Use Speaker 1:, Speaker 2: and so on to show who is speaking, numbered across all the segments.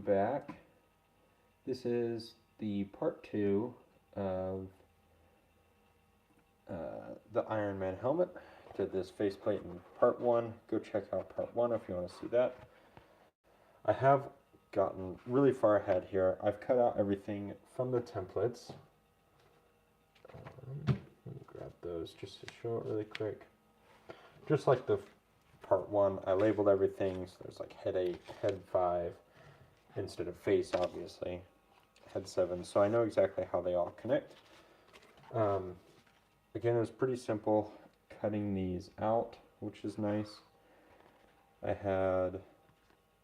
Speaker 1: back. This is the part 2 of the Iron Man helmet. Did this faceplate in part 1. Go check out part 1 if you want to see that. I have gotten really far ahead here. I've cut out everything from the templates. Let me grab those just to show it really quick. Just like the part 1, I labeled everything. So there's like head 8, head 5, instead of face, obviously. Head 7. So I know exactly how they all connect. Again, it was pretty simple cutting these out, which is nice. I had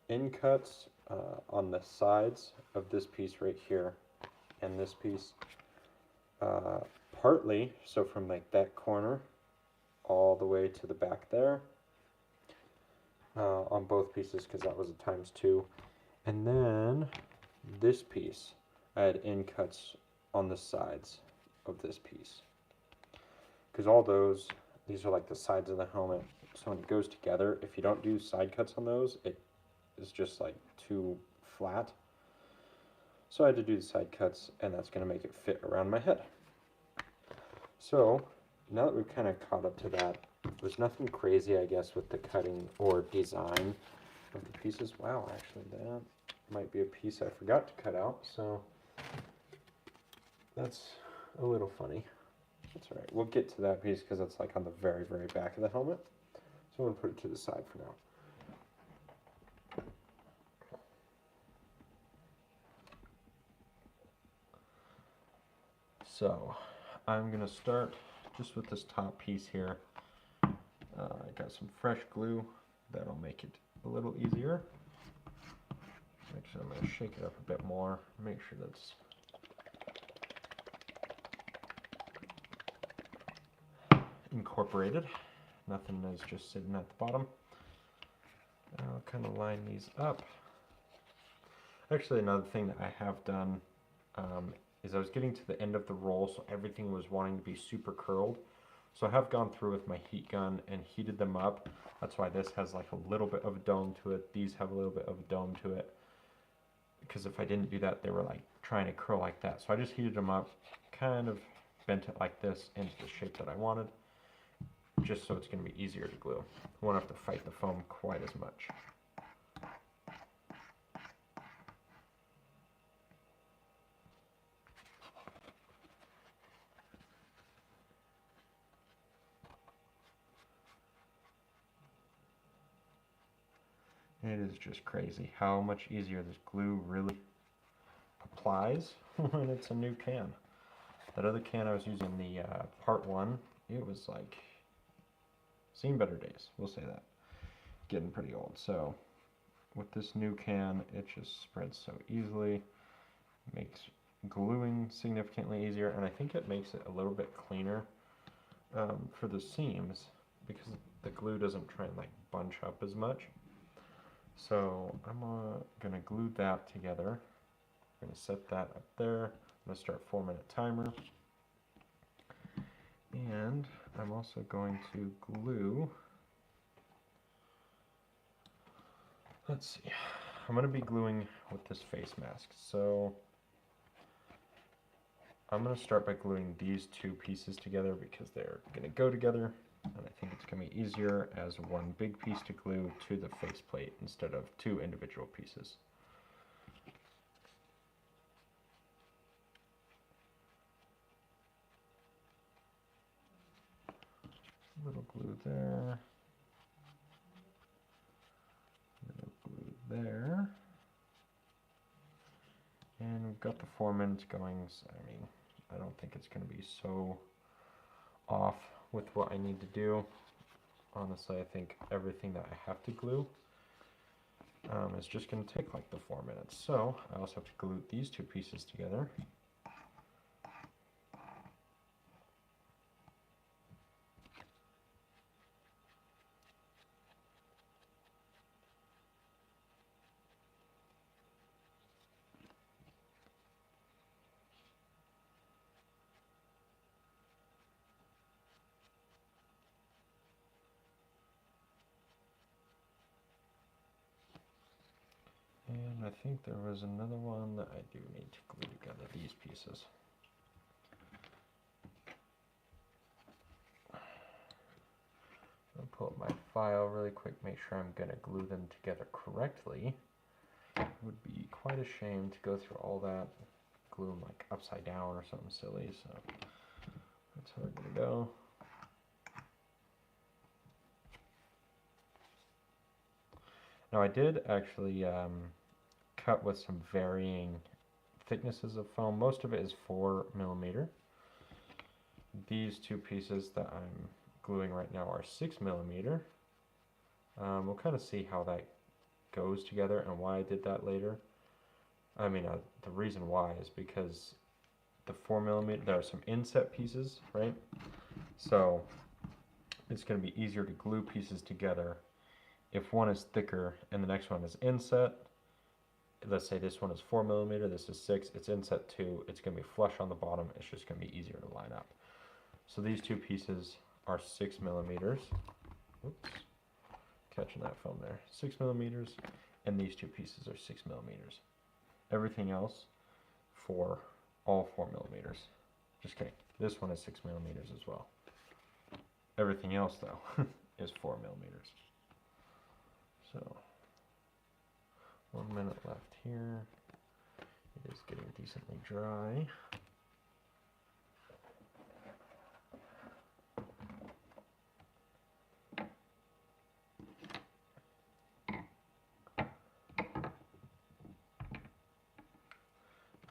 Speaker 1: end cuts on the sides of this piece right here and this piece. Partly, so from like that corner all the way to the back there on both pieces, because that was a ×2. And then this piece, I had end cuts on the sides of this piece. Because all those, these are like the sides of the helmet. So when it goes together, if you don't do side cuts on those, it is just like too flat. So I had to do the side cuts, and that's going to make it fit around my head. So now that we've kind of caught up to that, there's nothing crazy, I guess, with the cutting or design of the pieces. Wow, actually, that might be a piece I forgot to cut out, so that's a little funny. That's all right. We'll get to that piece because it's like on the very, very back of the helmet. So I'm going to put it to the side for now. So I'm going to start just with this top piece here. I got some fresh glue. That'll make it a little easier. Actually, I'm going to shake it up a bit more. Make sure that's incorporated. Nothing is just sitting at the bottom. I'll kind of line these up. Actually, another thing that I have done is I was getting to the end of the roll, so everything was wanting to be super curled. So I have gone through with my heat gun and heated them up. That's why this has like a little bit of a dome to it. These have a little bit of a dome to it. Because if I didn't do that, they were like trying to curl like that. So I just heated them up, kind of bent it like this into the shape that I wanted, just so it's going to be easier to glue. I won't have to fight the foam quite as much. It is just crazy how much easier this glue really applies when it's a new can. That other can I was using, the part 1, it was like seen better days, we'll say that. Getting pretty old. So with this new can, it just spreads so easily, makes gluing significantly easier, and I think it makes it a little bit cleaner for the seams, because the glue doesn't try and like bunch up as much. So I'm gonna glue that together. I'm gonna set that up there. I'm gonna start 4-minute timer. And I'm also going to glue, let's see, I'm going to be gluing with this face mask. So I'm going to start by gluing these two pieces together because they're going to go together. And I think it's going to be easier as one big piece to glue to the faceplate instead of two individual pieces. A little glue there. A little glue there. And we've got the 4 minutes going. So, I mean, I don't think it's going to be so off with what I need to do. Honestly, I think everything that I have to glue is just going to take like the 4 minutes. So I also have to glue these two pieces together. And I think there was another one that I do need to glue together, these pieces. I'll pull up my file really quick, make sure I'm going to glue them together correctly. It would be quite a shame to go through all that, glue them like upside down or something silly, so that's how we're going to go. Now I did actually cut with some varying thicknesses of foam. Most of it is 4mm. These two pieces that I'm gluing right now are 6mm. We'll kind of see how that goes together and why I did that later. I mean, the reason why is because the 4mm, there are some inset pieces, right? So it's going to be easier to glue pieces together if one is thicker and the next one is inset. Let's say this one is 4mm, this is 6, it's inset 2, it's going to be flush on the bottom, it's just going to be easier to line up. So these two pieces are 6mm. Oops, catching that foam there. 6mm, and these two pieces are 6mm. Everything else for all 4mm. Just kidding. This one is 6mm as well. Everything else though is 4mm. So 1 minute left here. It is getting decently dry.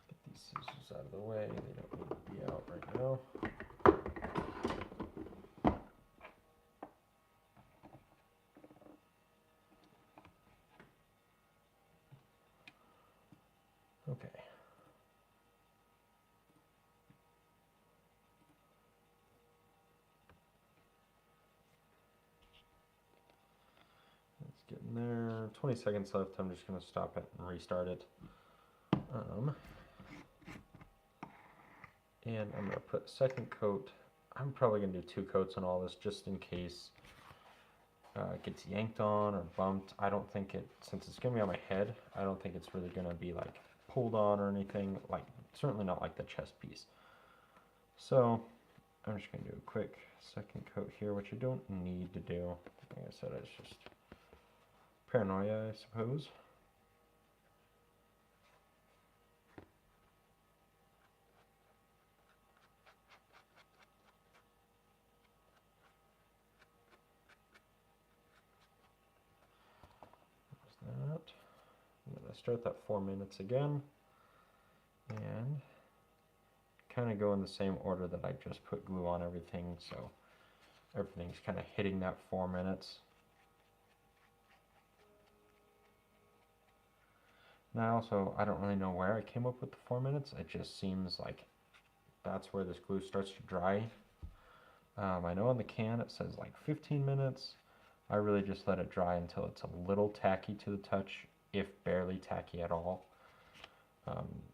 Speaker 1: Get these scissors out of the way. They don't need to be out right now. Okay. It's getting there. 20 seconds left. I'm just going to stop it and restart it. And I'm going to put second coat. I'm probably going to do 2 coats on all this just in case it gets yanked on or bumped. I don't think it, since it's going to be on my head, I don't think it's really going to be like pulled on or anything, like certainly not like the chest piece. So I'm just going to do a quick second coat here, which I don't need to do. Like I said, it's just paranoia, I suppose. There's that. I'm going to start that 4 minutes again and kind of go in the same order that I just put glue on everything, so everything's kind of hitting that 4 minutes. Now also, I don't really know where I came up with the 4 minutes. It just seems like that's where this glue starts to dry. I know on the can it says like 15 minutes. I really just let it dry until it's a little tacky to the touch, if barely tacky at all.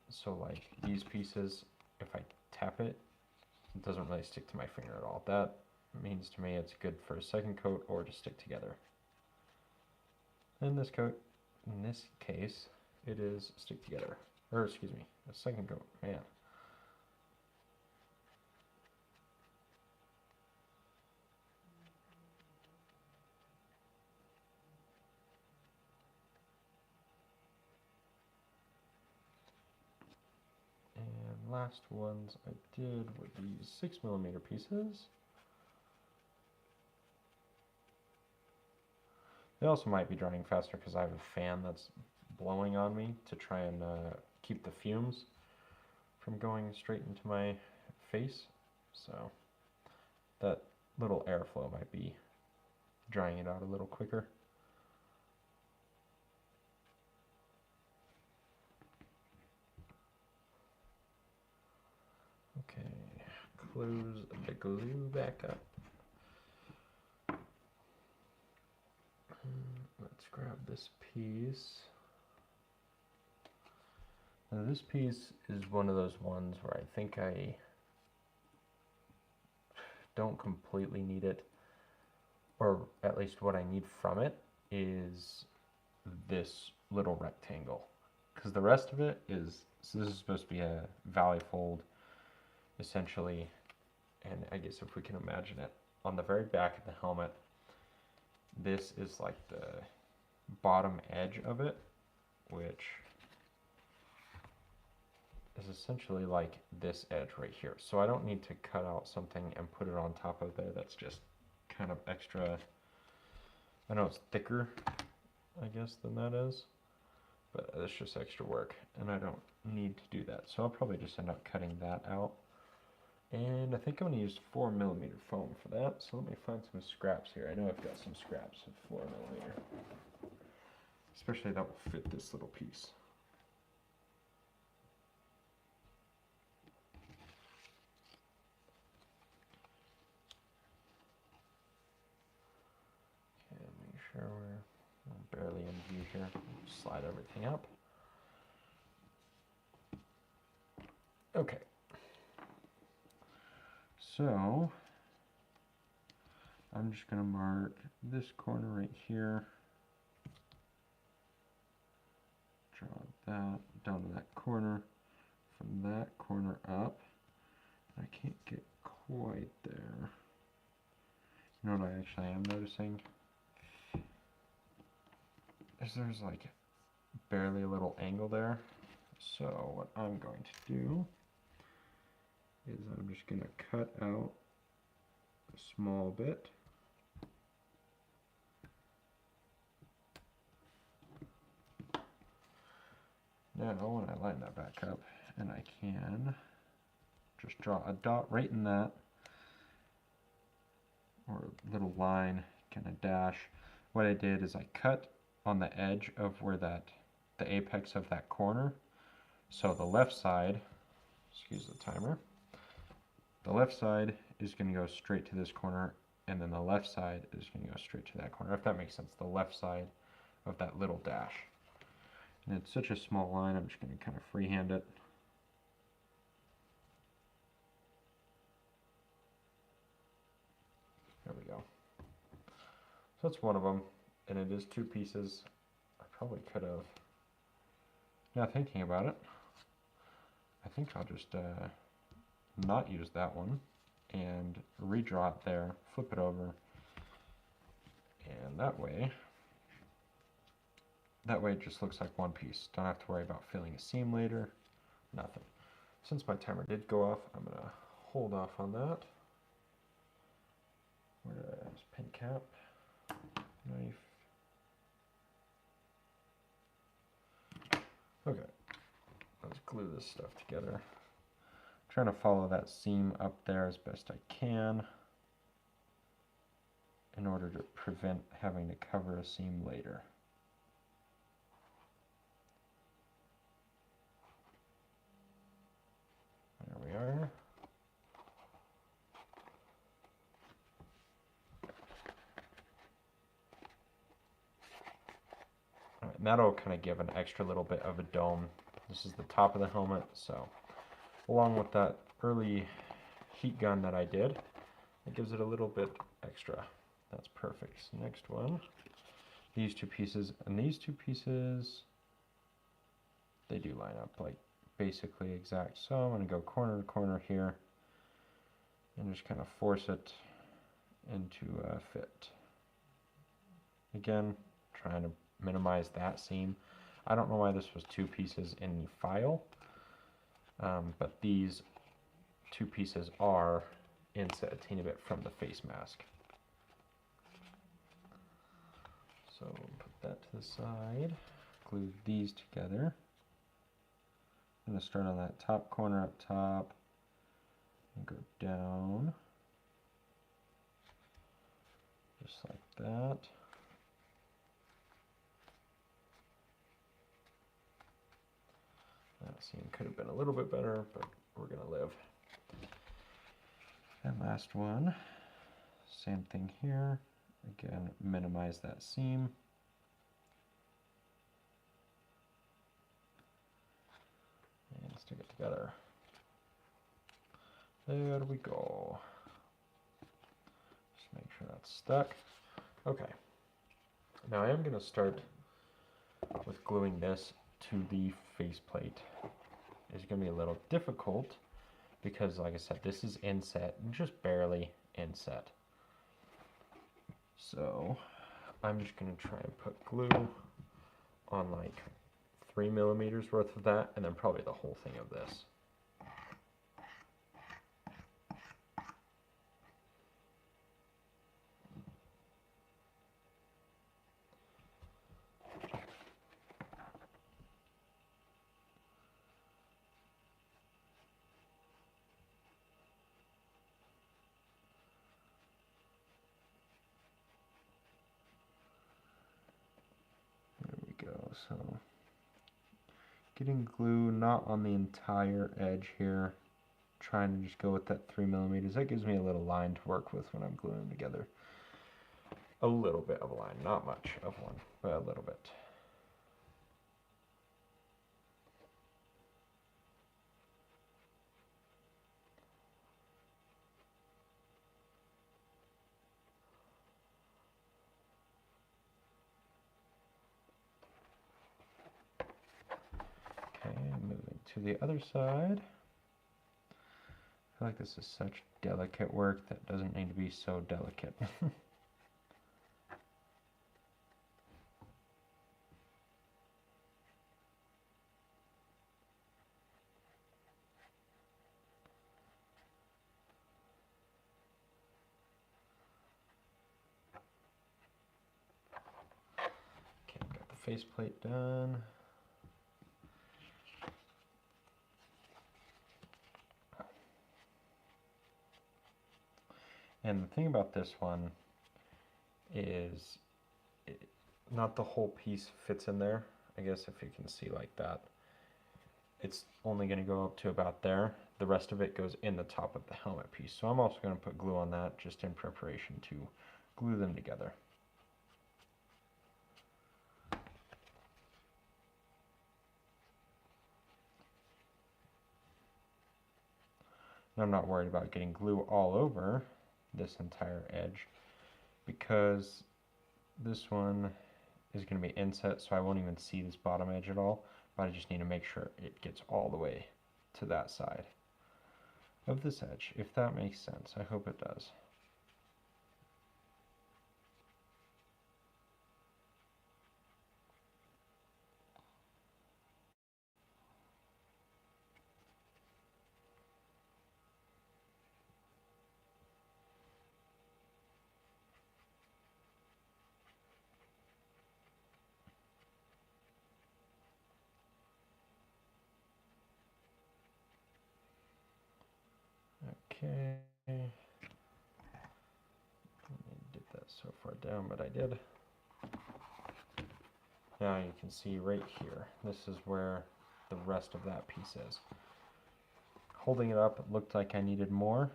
Speaker 1: So like these pieces, if I tap it, it doesn't really stick to my finger at all. That means to me it's good for a second coat or to stick together. And this coat, in this case, it is stick together. Or excuse me, a second coat, man. And last ones I did were these 6mm pieces. They also might be drying faster because I have a fan that's blowing on me to try and keep the fumes from going straight into my face. So that little airflow might be drying it out a little quicker. Okay, close the glue back up. Let's grab this piece. Now this piece is one of those ones where I think I don't completely need it, or at least what I need from it is this little rectangle. because the rest of it is, so this is supposed to be a valley fold, essentially, and I guess if we can imagine it, on the very back of the helmet, this is like the bottom edge of it, which is essentially like this edge right here. So I don't need to cut out something and put it on top of there. That's just kind of extra. I know it's thicker, I guess, than that is, but it's just extra work, and I don't need to do that. So I'll probably just end up cutting that out. And I think I'm going to use 4mm foam for that. So let me find some scraps here. I know I've got some scraps of 4mm. Especially that will fit this little piece. Okay, make sure we're barely in view here. Slide everything up. Okay. So I'm just going to mark this corner right here. Draw that down to that corner. From that corner up. I can't get quite there. You know what I actually am noticing? Is there's like barely a little angle there. So what I'm going to do is I'm just going to cut out a small bit. Now when I line that back up, and I can just draw a dot right in that, or a little line, kind of dash. What I did is I cut on the edge of where the apex of that corner. So the left side, excuse the timer, the left side is going to go straight to this corner, and then the left side is going to go straight to that corner, if that makes sense, the left side of that little dash. And it's such a small line, I'm just going to kind of freehand it. There we go. So that's one of them, and it is 2 pieces. I probably could have, now thinking about it, I think I'll just not use that one and redraw it there, flip it over, and that way it just looks like one piece. Don't have to worry about filling a seam later, nothing. Since my timer did go off, I'm going to hold off on that. Where did I use pin cap, knife. Okay, let's glue this stuff together. I'm trying to follow that seam up there as best I can in order to prevent having to cover a seam later. There we are. Alright, and that'll kind of give an extra little bit of a dome. This is the top of the helmet, so along with that early heat gun that I did, it gives it a little bit extra. That's perfect. So next one, these 2 pieces, and these 2 pieces, they do line up like basically exact. So I'm going to go corner to corner here and just kind of force it into a fit. Again, trying to minimize that seam. I don't know why this was 2 pieces in the file, but these 2 pieces are inset a teeny bit from the face mask. So put that to the side, glue these together. I'm going to start on that top corner up top and go down, just like that. That seam could have been a little bit better, but we're going to live. And last one, same thing here. Again, minimize that seam. And stick it together. There we go. Just make sure that's stuck. Okay. Now I am going to start with gluing this to the faceplate is going to be a little difficult because, like I said, this is inset, just barely inset. So I'm just going to try and put glue on like 3mm worth of that, and then probably the whole thing of this. So getting glue not on the entire edge here, trying to just go with that 3mm. That gives me a little line to work with when I'm gluing them together. A little bit of a line, not much of one, but a little bit. Okay, moving to the other side. I feel like this is such delicate work that doesn't need to be so delicate. Okay, got the faceplate done. And the thing about this one is not the whole piece fits in there. I guess if you can see like that, it's only going to go up to about there. The rest of it goes in the top of the helmet piece. So I'm also going to put glue on that just in preparation to glue them together. And I'm not worried about getting glue all over this entire edge because this one is going to be inset, so I won't even see this bottom edge at all, but I just need to make sure it gets all the way to that side of this edge, if that makes sense. I hope it does. Okay, I didn't get that so far down, but I did. Now you can see right here, this is where the rest of that piece is. Holding it up, it looked like I needed more,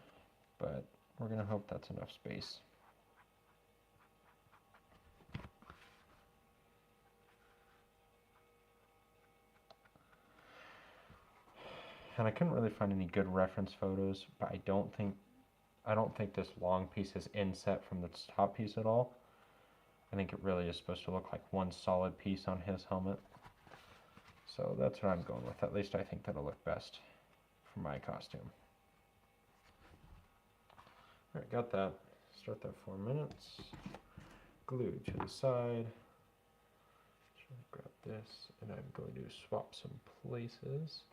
Speaker 1: but we're going to hope that's enough space. And I couldn't really find any good reference photos, but I don't think this long piece is inset from the top piece at all. I think it really is supposed to look like one solid piece on his helmet. So that's what I'm going with. At least I think that'll look best for my costume. Alright, got that. Start that 4 minutes. Glue to the side. Grab this, and I'm going to swap some places.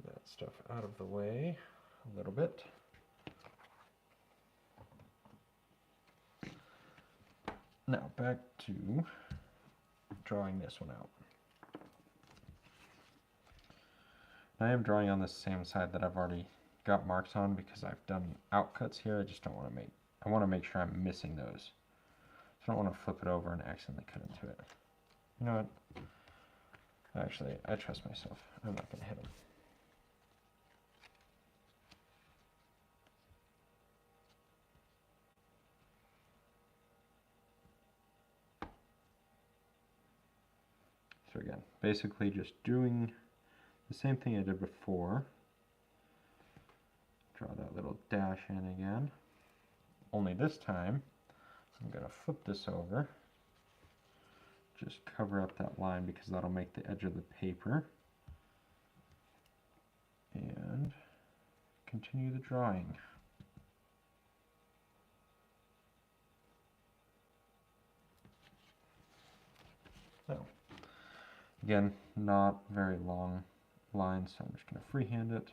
Speaker 1: That stuff out of the way a little bit. Now back to drawing this one out. I am drawing on the same side that I've already got marks on because I've done outcuts here. I just don't want to I want to make sure I'm missing those. So I don't want to flip it over and accidentally cut into it. You know what? Actually, I trust myself. I'm not going to hit them. So again, basically just doing the same thing I did before. Draw that little dash in again. only this time, I'm going to flip this over. Just cover up that line because that'll make the edge of the paper. And continue the drawing. So, again, not very long lines, so I'm just going to freehand it.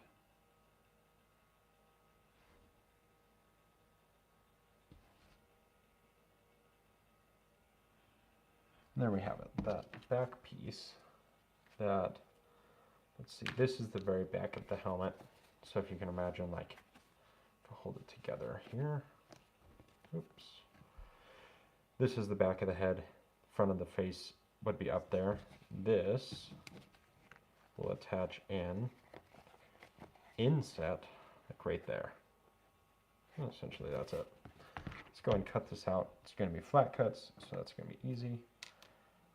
Speaker 1: And there we have it, that back piece that, let's see, this is the very back of the helmet. So if you can imagine, like, if I hold it together here, oops. This is the back of the head, front of the face would be up there. This will attach in, inset, like right there. And essentially that's it. Let's go and cut this out. It's going to be flat cuts, so that's going to be easy.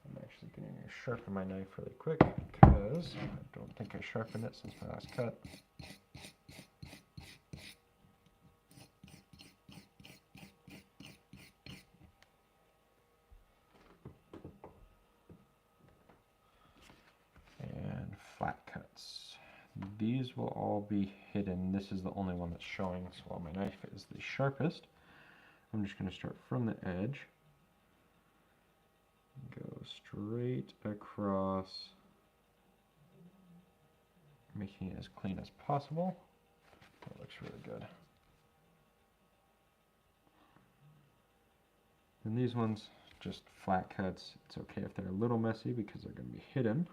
Speaker 1: I'm actually going to sharpen my knife really quick because I don't think I sharpened it since my last cut. And flat cuts. These will all be hidden. This is the only one that's showing, so while my knife is the sharpest, I'm just going to start from the edge. Go straight across, making it as clean as possible. That looks really good. And these ones, just flat cuts. It's okay if they're a little messy because they're going to be hidden.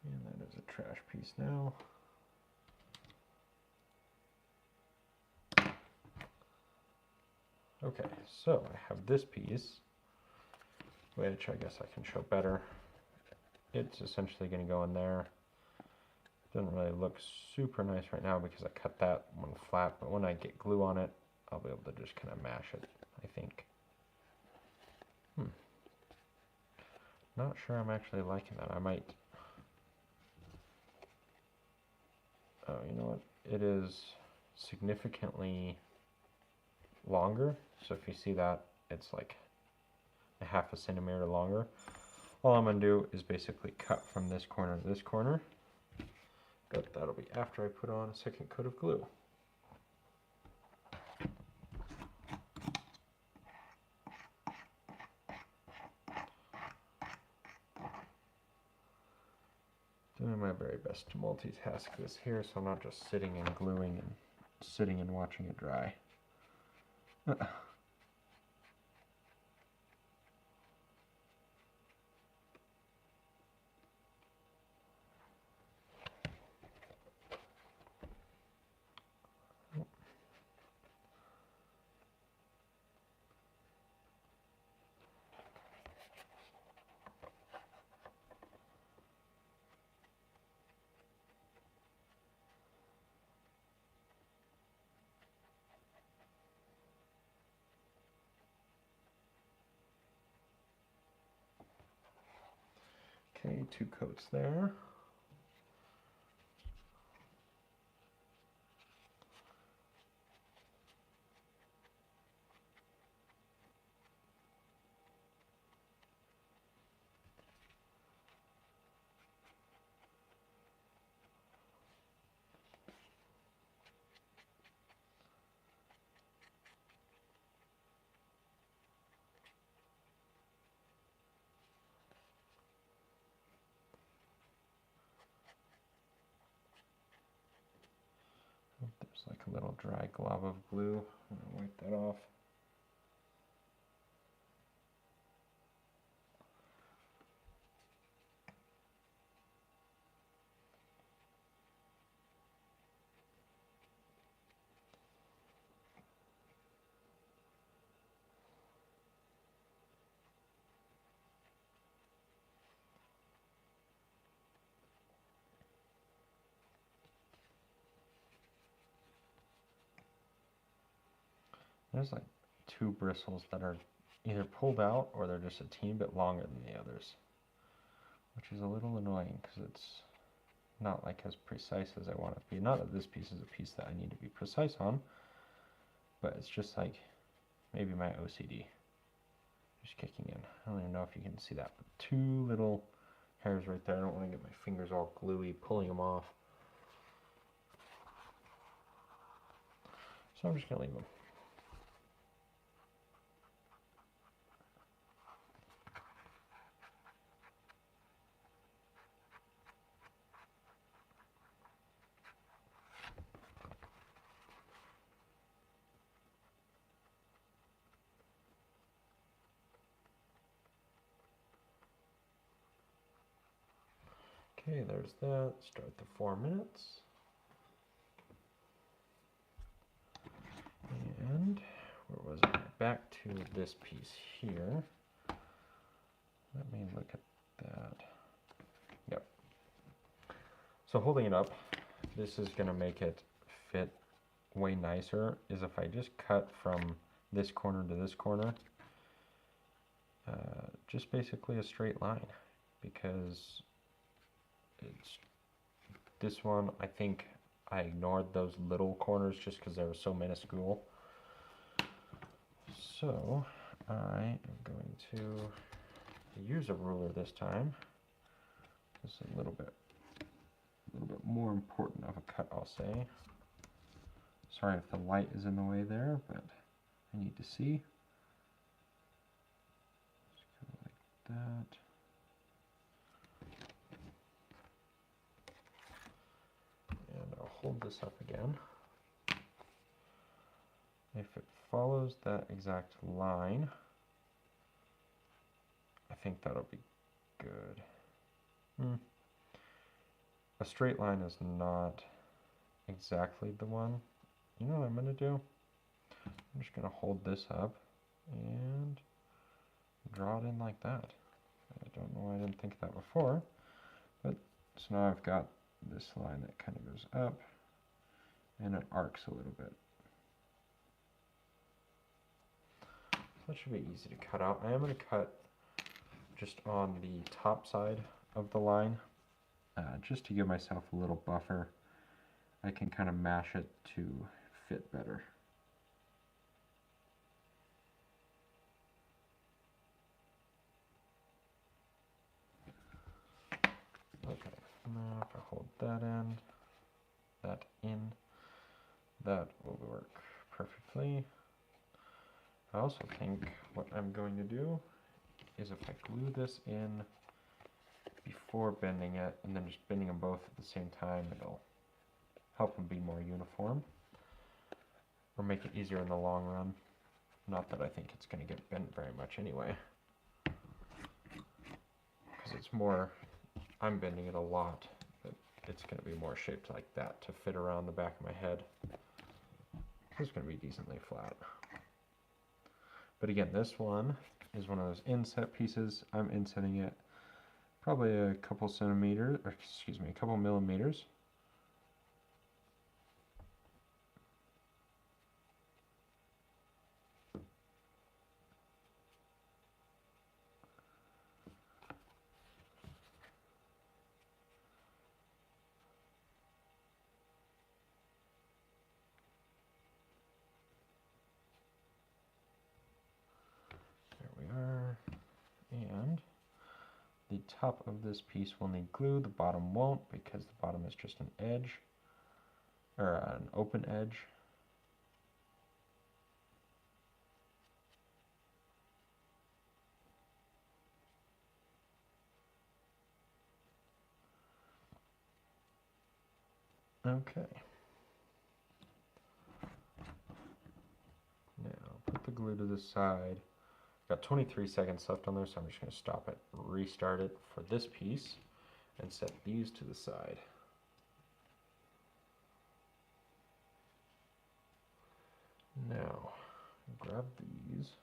Speaker 1: And that is a trash piece now. Okay, so I have this piece, which I guess I can show better. It's essentially going to go in there. It doesn't really look super nice right now because I cut that one flat, but when I get glue on it, I'll be able to just kind of mash it, I think. Not sure I'm actually liking that. I might... Oh, you know what? It is significantly longer. So if you see that, it's like a ½ centimeter longer. All I'm going to do is basically cut from this corner to this corner. But that'll be after I put on a second coat of glue. Doing my very best to multitask this here so I'm not just sitting and gluing and sitting and watching it dry. Okay, 2 coats there. There's like a little dry glob of glue. I'm going to wipe that off. There's like two bristles that are either pulled out or they're just a teeny bit longer than the others, which is a little annoying because it's not like as precise as I want it to be. Not that this piece is a piece that I need to be precise on, but it's just like maybe my OCD just kicking in. I don't even know if you can see that, but two little hairs right there. I don't want to get my fingers all gluey pulling them off. So I'm just going to leave them. Okay, there's that. Start the 4 minutes. And where was it? Back to this piece here. Let me look at that. Yep. So holding it up, this is going to make it fit way nicer, is if I just cut from this corner to this corner, just basically a straight line, because it's this one, I think I ignored those little corners just because they were so minuscule. So I am going to use a ruler this time. This is a little bit more important of a cut, I'll say. Sorry if the light is in the way there, but I need to see. Just go like that. And I'll hold this up again. If it follows that exact line, I think that'll be good. A straight line is not exactly the one. You know what I'm going to do? I'm just going to hold this up and draw it in like that. I don't know why I didn't think of that before, but so now I've got this line that kind of goes up and it arcs a little bit. That should be easy to cut out. I am going to cut just on the top side of the line, just to give myself a little buffer. I can kind of mash it to fit better. Okay, now if I hold that in, that will work perfectly. I also think what I'm going to do is if I glue this in before bending it and then just bending them both at the same time, it'll help them be more uniform or make it easier in the long run. Not that I think it's going to get bent very much anyway, because it's more, I'm bending it a lot, but it's going to be more shaped like that to fit around the back of my head. It's going to be decently flat. But again, this one is one of those inset pieces. I'm insetting it probably a couple centimeters, or excuse me, a couple millimeters. And the top of this piece will need glue, the bottom won't, because the bottom is just an edge, or an open edge. Okay. Now put the glue to the side. Got 23 seconds left on there, so I'm just going to stop it, restart it for this piece, and set these to the side. Now, grab these.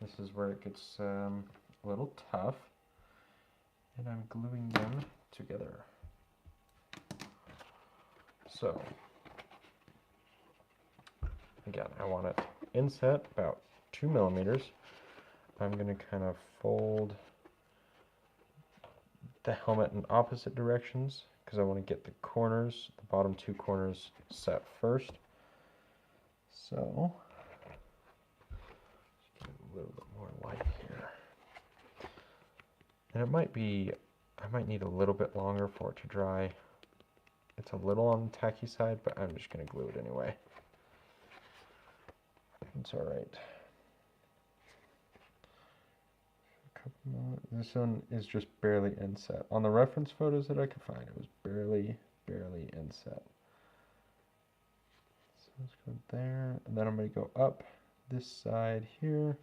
Speaker 1: This is where it gets a little tough, and I'm gluing them together. So, again, I want it inset about 2 millimeters. I'm going to kind of fold the helmet in opposite directions because I want to get the corners, the bottom 2 corners set first. So, just get a little bit more light here. And it might be, I might need a little bit longer for it to dry. It's a little on the tacky side, but I'm just going to glue it anyway. It's alright. This one is just barely inset. On the reference photos that I could find, it was barely inset. So let's go there, and then I'm going to go up this side here.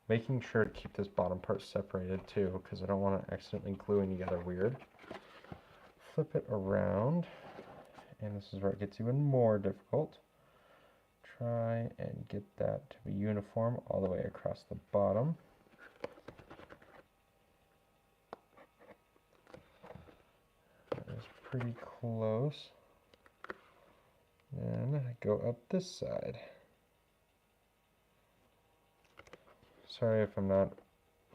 Speaker 1: Making sure to keep this bottom part separated too, because I don't want to accidentally glue in together weird. Flip it around, and this is where it gets even more difficult. Try and get that to be uniform all the way across the bottom. That is pretty close. And I go up this side. Sorry if I'm not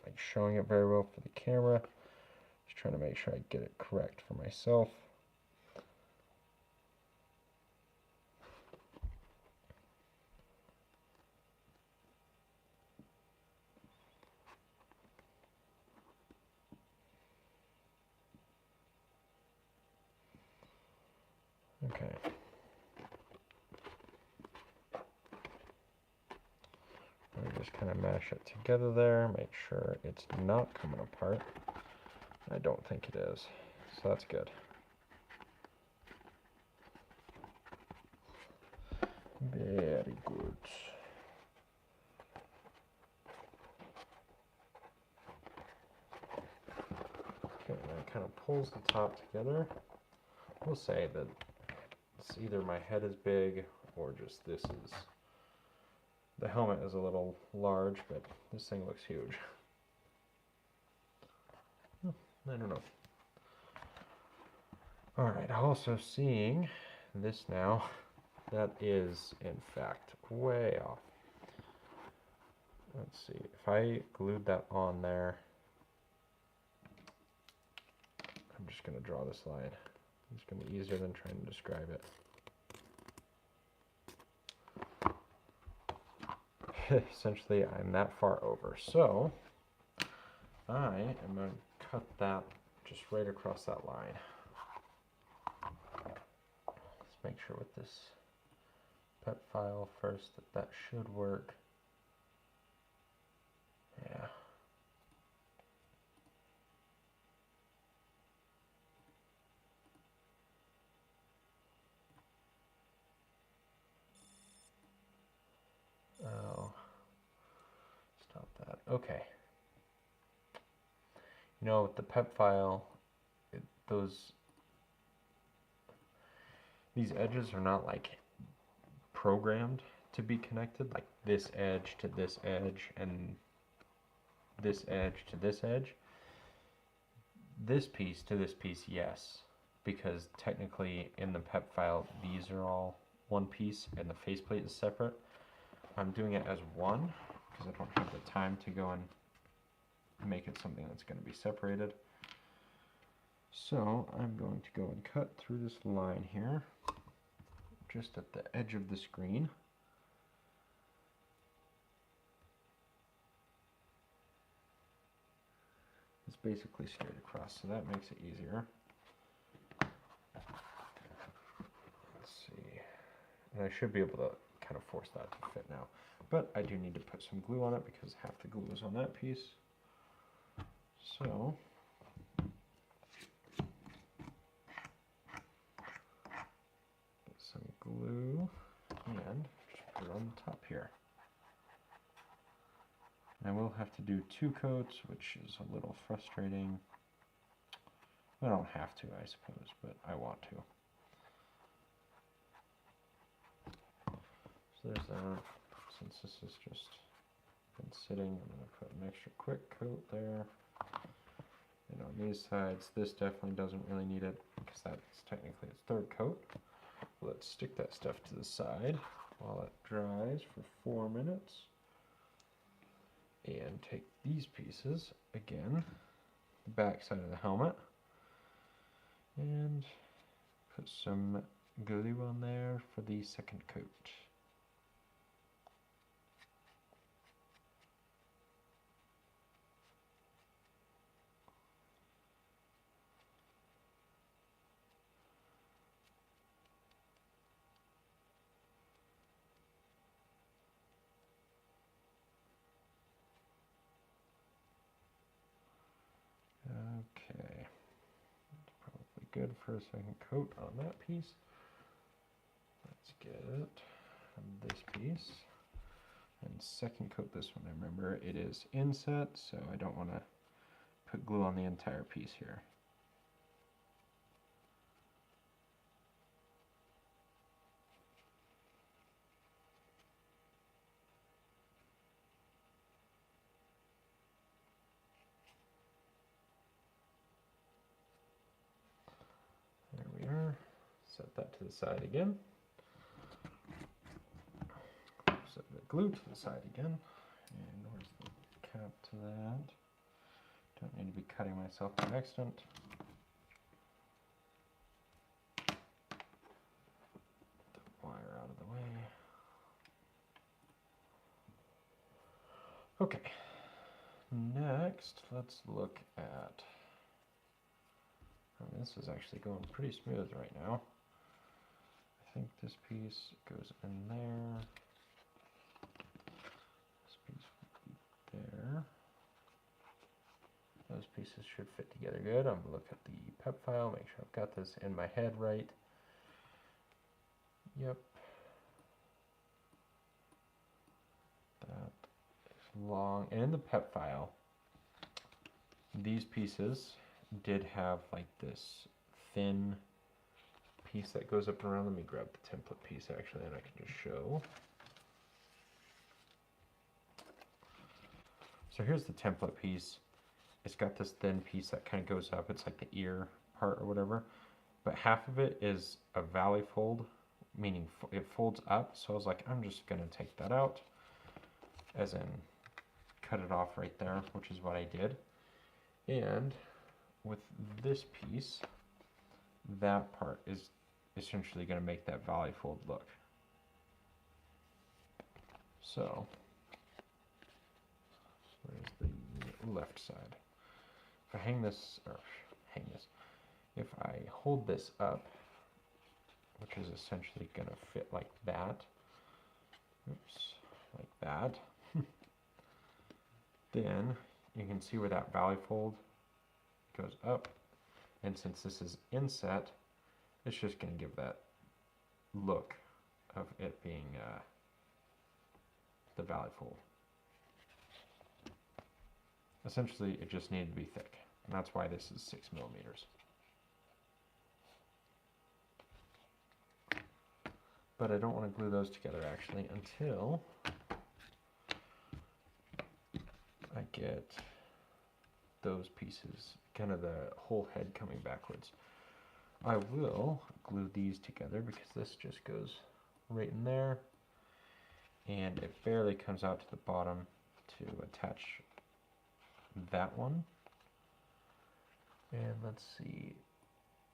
Speaker 1: like showing it very well for the camera. Just trying to make sure I get it correct for myself. Okay. Just kind of mash it together there, make sure it's not coming apart. I don't think it is, so that's good. Very good. Okay, that kind of pulls the top together. We'll say that it's either my head is big or just this is... The helmet is a little large, but this thing looks huge. I don't know. Alright, also seeing this now, that is in fact way off. Let's see, if I glued that on there, I'm just going to draw this line. It's going to be easier than trying to describe it. Essentially, I'm that far over. So, I am going to cut that just right across that line. Let's make sure with this pet file first that should work. Yeah. Oh. Stop that. Okay. You know, with the pep file, these edges are not like programmed to be connected, like this edge to this edge and this edge to this edge. This piece to this piece, yes, because technically in the pep file these are all one piece and the faceplate is separate. I'm doing it as one because I don't have the time to go and make it something that's going to be separated. So I'm going to go and cut through this line here, just at the edge of the screen. It's basically straight across, so that makes it easier. Let's see. And I should be able to kind of force that to fit now. But I do need to put some glue on it because half the glue is on that piece. So, get some glue and just put it on the top here. I will have to do 2 coats, which is a little frustrating. I don't have to, I suppose, but I want to. So there's that. Since this has just been sitting, I'm going to put an extra quick coat there. And on these sides, this definitely doesn't really need it because that's technically its third coat. Let's stick that stuff to the side while it dries for 4 minutes. And take these pieces, again, the back side of the helmet, and put some glue on there for the second coat. Okay, probably good for a second coat on that piece. Let's get it on this piece. And second coat this one. Remember, it is inset, so I don't want to put glue on the entire piece here. There we are. Set that to the side again. Set the glue to the side again. And where's the cap to that? Don't need to be cutting myself by accident. Wire out of the way. Okay. Next, let's look at. Oh, this is actually going pretty smooth right now. I think this piece goes in there. This piece would be there. Those pieces should fit together good. I'm gonna look at the PEP file, make sure I've got this in my head right. Yep. That is long. And in the PEP file, these pieces did have like this thin piece that goes up and around. Let me grab the template piece actually, and I can just show. So here's the template piece. It's got this thin piece that kind of goes up. It's like the ear part or whatever. But half of it is a valley fold, meaning it folds up. So I was like, I'm just going to take that out, as in cut it off right there, which is what I did. And with this piece, that part is essentially going to make that valley fold look. So, where's the left side? If I hang this, if I hold this up, which is essentially going to fit like that, oops, like that, then you can see where that valley fold goes up, and since this is inset, it's just going to give that look of it being the valley fold. Essentially, it just needed to be thick, and that's why this is 6 millimeters. But I don't want to glue those together actually until I get those pieces, kind of the whole head coming backwards. I will glue these together because this just goes right in there, and it barely comes out to the bottom to attach that one. And let's see,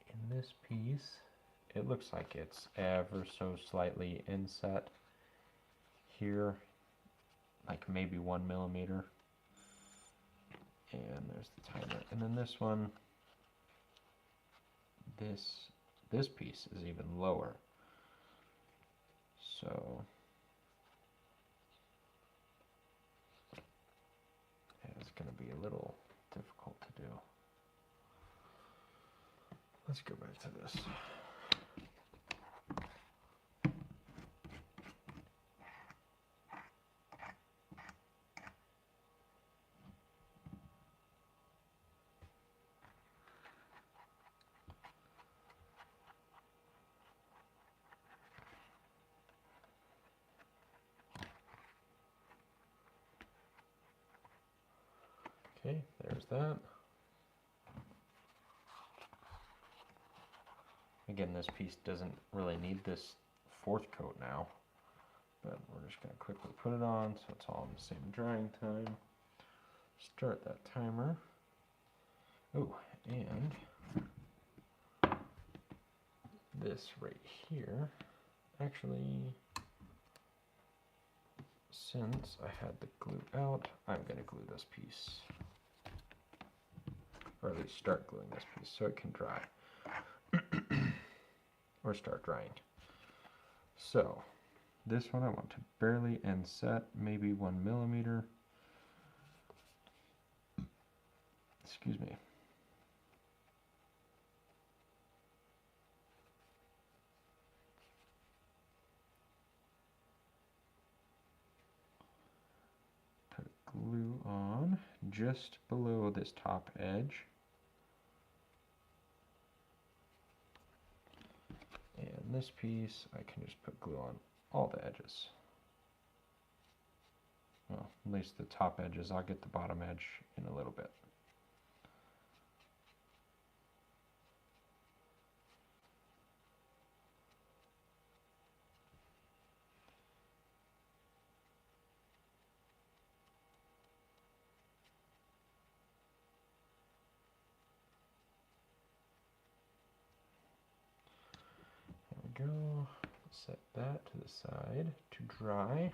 Speaker 1: in this piece, it looks like it's ever so slightly inset here, like maybe 1 millimeter. And there's the timer. And then this one, this piece is even lower. So yeah, it's going to be a little difficult to do. Let's go back to this. Okay, there's that. Again, this piece doesn't really need this fourth coat now, but we're just going to quickly put it on so it's all in the same drying time. Start that timer. Oh, and this right here, actually, since I had the glue out, I'm going to glue this piece, or at least start gluing this piece so it can dry. Or start drying. So this one I want to barely inset, maybe 1 millimeter. Excuse me. Put glue on just below this top edge. And this piece, I can just put glue on all the edges. Well, at least the top edges. I'll get the bottom edge in a little bit. There we go. Set that to the side to dry.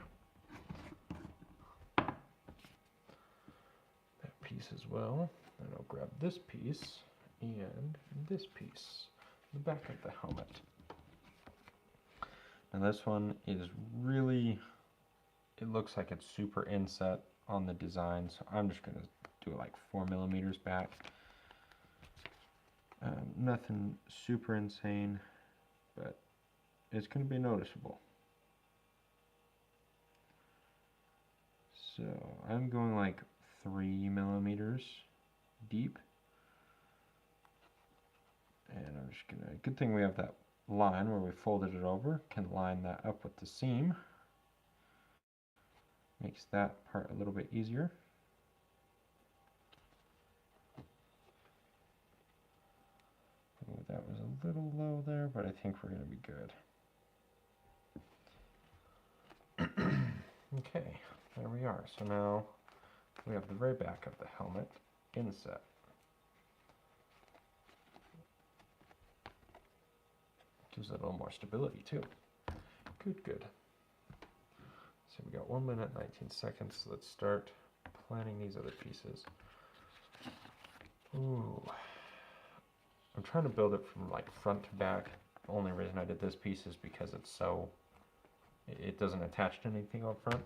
Speaker 1: That piece as well. And I'll grab this piece and this piece, the back of the helmet. Now this one is really, it looks like it's super inset on the design, so I'm just going to do it like 4 millimeters back. Nothing super insane, but it's going to be noticeable. So I'm going like 3 millimeters deep. And I'm just going to, good thing we have that line where we folded it over, can line that up with the seam. Makes that part a little bit easier. Ooh, that was a little low there, but I think we're going to be good. Okay, there we are. So now we have the very back of the helmet inset. Gives it a little more stability too. Good, good. So we got 1 minute, 19 seconds. So let's start planning these other pieces. Ooh. I'm trying to build it from like front to back. The only reason I did this piece is because it's so, it doesn't attach to anything up front.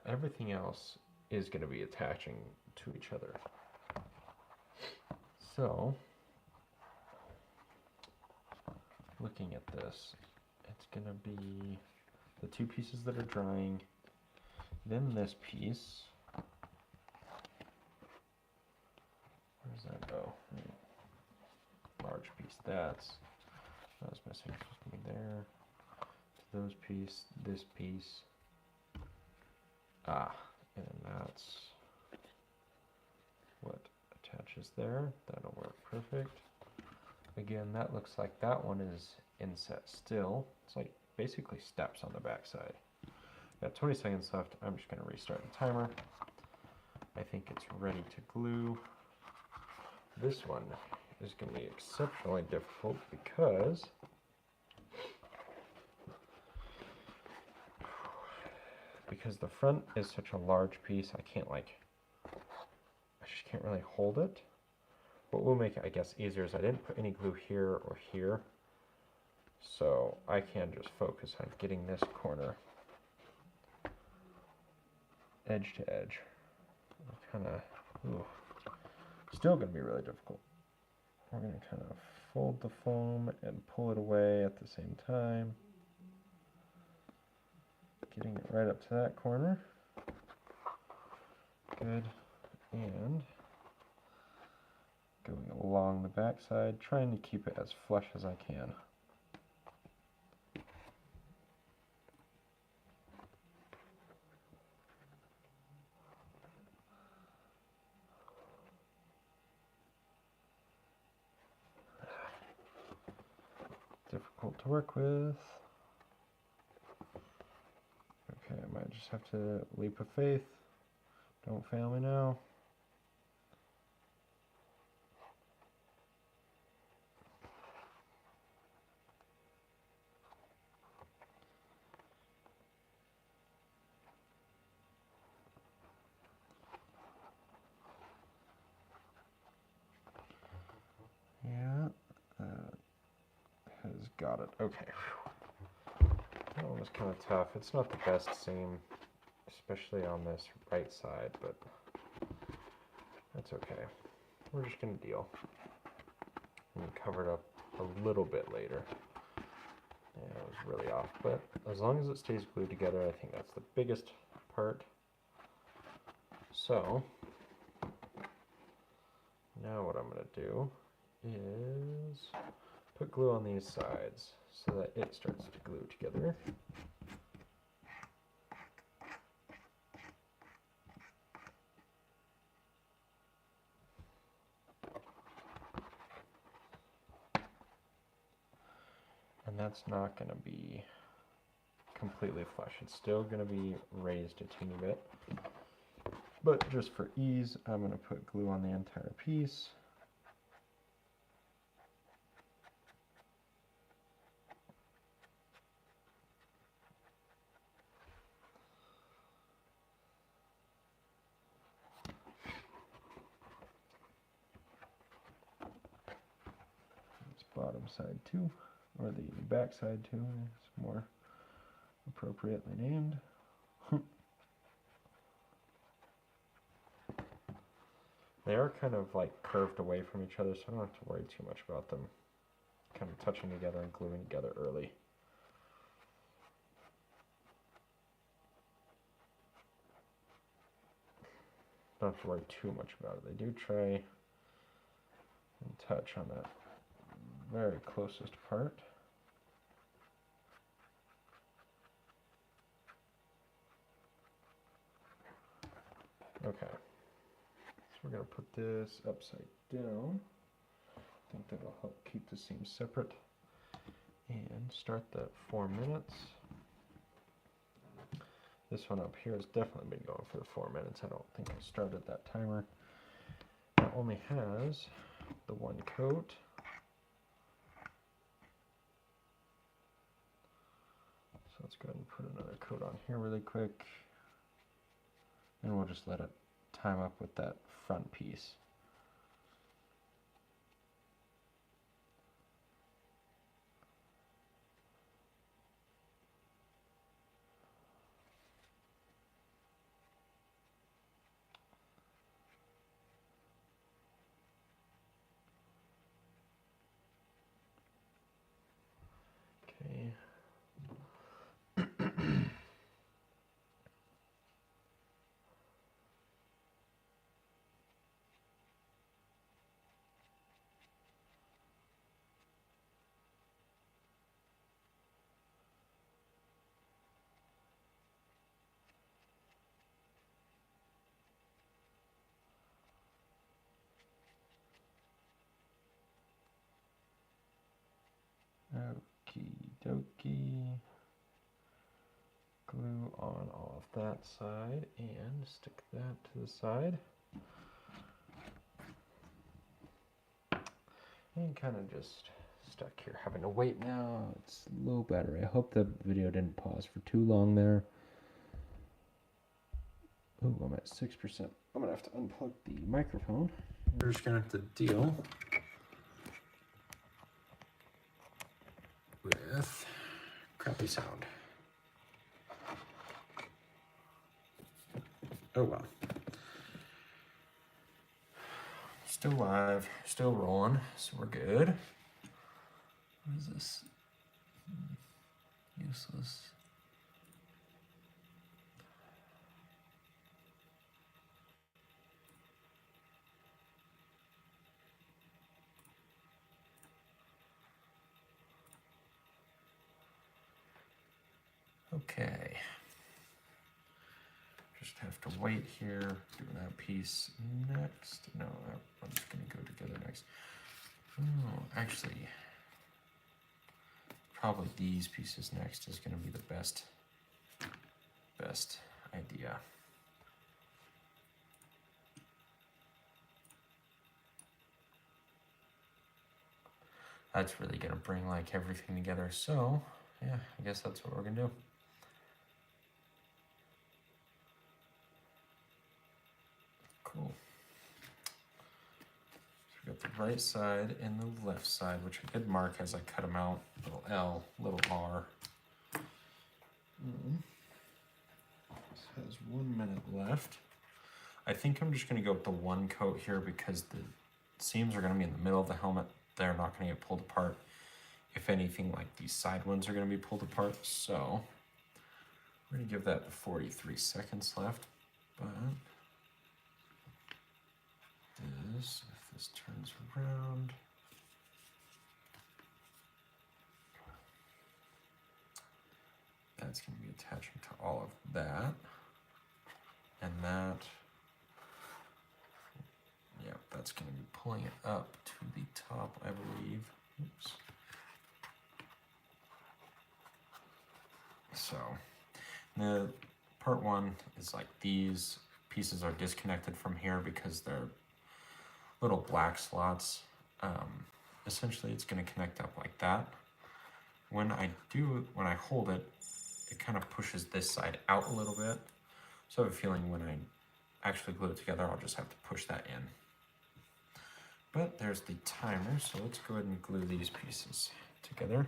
Speaker 1: Everything else is going to be attaching to each other. So, looking at this, it's going to be the two pieces that are drying, then this piece. Where does that go? Large piece, that was missing. Supposed to be there. Those piece, this piece. Ah, and that's what attaches there. That'll work perfect. Again, that looks like that one is inset still. It's like basically steps on the back side. Got 20 seconds left. I'm just going to restart the timer. I think it's ready to glue. This one is going to be exceptionally difficult because the front is such a large piece. I just can't really hold it. What will make it, I guess, easier is I didn't put any glue here or here, so I can just focus on getting this corner edge to edge. Kind of, still going to be really difficult. We're going to kind of fold the foam and pull it away at the same time. Getting it right up to that corner. Good. And going along the back side, trying to keep it as flush as I can. difficult to work with. Okay, I might just have to leap of faith. Don't fail me now. Yeah, that has got it. Okay. That one was kind of tough. It's not the best seam, especially on this right side, but that's okay. We're just going to deal. And cover it up a little bit later. Yeah, it was really off, but as long as it stays glued together, I think that's the biggest part. So, now what I'm going to do is put glue on these sides so that it starts to glue together. And that's not going to be completely flush. It's still going to be raised a teeny bit. But just for ease, I'm going to put glue on the entire piece. It's bottom side too, or the back side too, it's more appropriately named. They are kind of like curved away from each other, so I don't have to worry too much about them kind of touching together and gluing together early. Don't have to worry too much about it. They do try and touch on that very closest part. Okay. We're going to put this upside down. I think that'll help keep the seams separate. And start that 4 minutes. This one up here has definitely been going for the 4 minutes. I don't think I started that timer. It only has the one coat. So let's go ahead and put another coat on here really quick. And we'll just let it time up with that front piece. Okay. Okie dokie. Glue on all of that side and stick that to the side. And kind of just stuck here, having to wait now. It's low battery. I hope the video didn't pause for too long there. Oh, I'm at 6%. I'm gonna have to unplug the microphone. We're just gonna have to deal with crappy sound. Oh well. Still live, still rolling, so we're good. What is this? Useless. Okay. Just have to wait here, do that piece next. No, that one's gonna go together next. Oh, actually, probably these pieces next is going to be the best idea. That's really going to bring like everything together. So yeah, I guess that's what we're going to do. Cool. So we got the right side and the left side, which I did mark as I cut them out. Little L, little R. This has 1 minute left. I think I'm just going to go with the one coat here because the seams are going to be in the middle of the helmet. They're not going to get pulled apart. If anything, like these side ones are going to be pulled apart. So we're going to give that 43 seconds left. But this, if this turns around, that's going to be attaching to all of that. And that, yeah, that's going to be pulling it up to the top, I believe. Oops. So the part one is like these pieces are disconnected from here because they're little black slots. Essentially, it's going to connect up like that. When I hold it, it kind of pushes this side out a little bit. So I have a feeling when I actually glue it together, I'll just have to push that in. But there's the timer, so let's go ahead and glue these pieces together.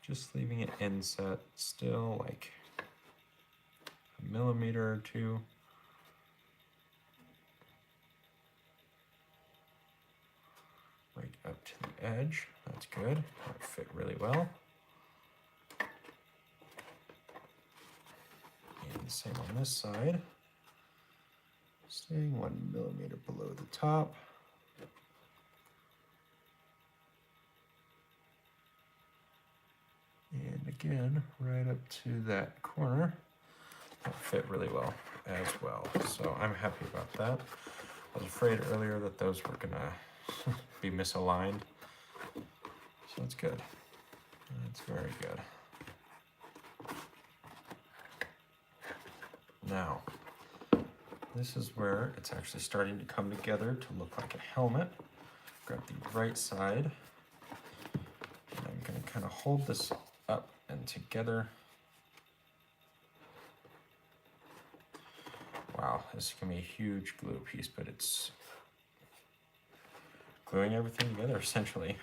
Speaker 1: Just leaving it inset still like a millimeter or two. Right up to the edge, that's good. That fit really well. And same on this side. Staying 1 millimeter below the top. And again, right up to that corner. That fit really well as well. So I'm happy about that. I was afraid earlier that those were gonna be misaligned. So it's good. It's very good. Now, this is where it's actually starting to come together to look like a helmet. Grab the right side. And I'm gonna kind of hold this up and together. Wow, this is gonna be a huge glue piece, but it's gluing everything together essentially.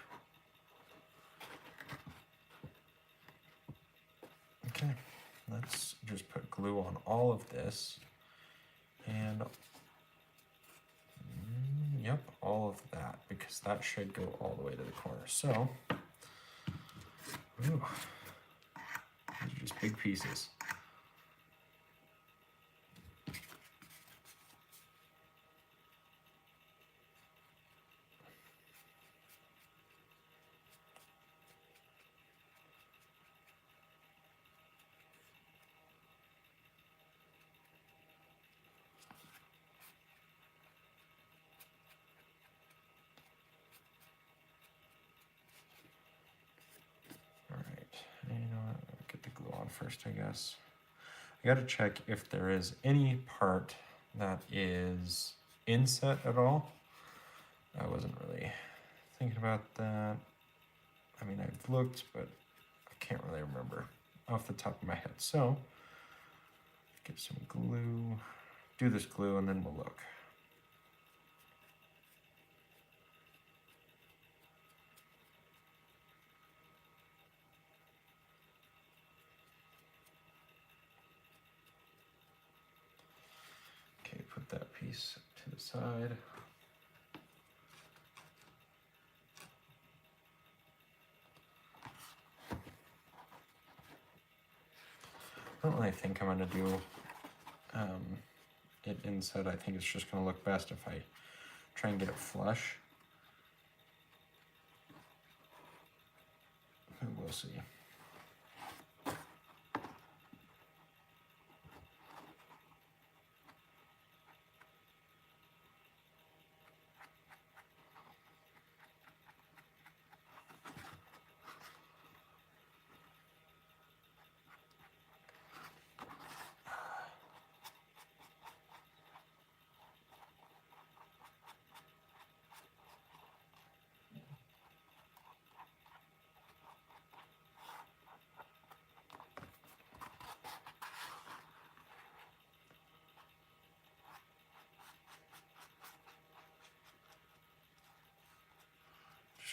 Speaker 1: Okay, let's just put glue on all of this. And yep, all of that, because that should go all the way to the corner. So, ooh, these are just big pieces. Get the glue on first, I guess. I gotta check if there is any part that is inset at all. I wasn't really thinking about that. I mean, I've looked, but I can't really remember off the top of my head. So, get some glue, do this glue, and then we'll look. Put that piece to the side. I don't really think I'm going to do it inset. I think it's just going to look best if I try and get it flush. We'll see.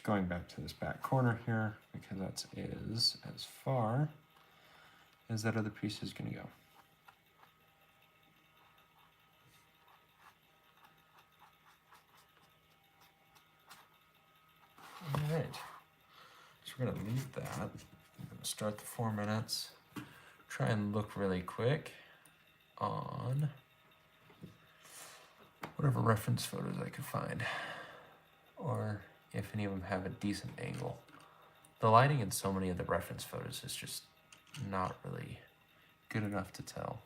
Speaker 1: just going back to this back corner here, because that is as far as that other piece is going to go. All right, so we're going to leave that. I'm going to start the 4 minutes, try and look really quick on whatever reference photos I could find, or if any of them have a decent angle. The lighting in so many of the reference photos is just not really good enough to tell.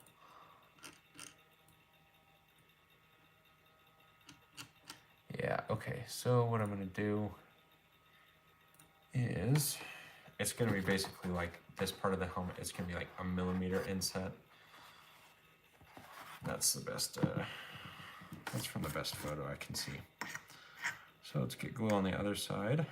Speaker 1: Yeah, okay, so what I'm gonna do is, it's gonna be basically like this part of the helmet, it's gonna be like a millimeter inset. That's the best, that's from the best photo I can see. So let's get glue on the other side.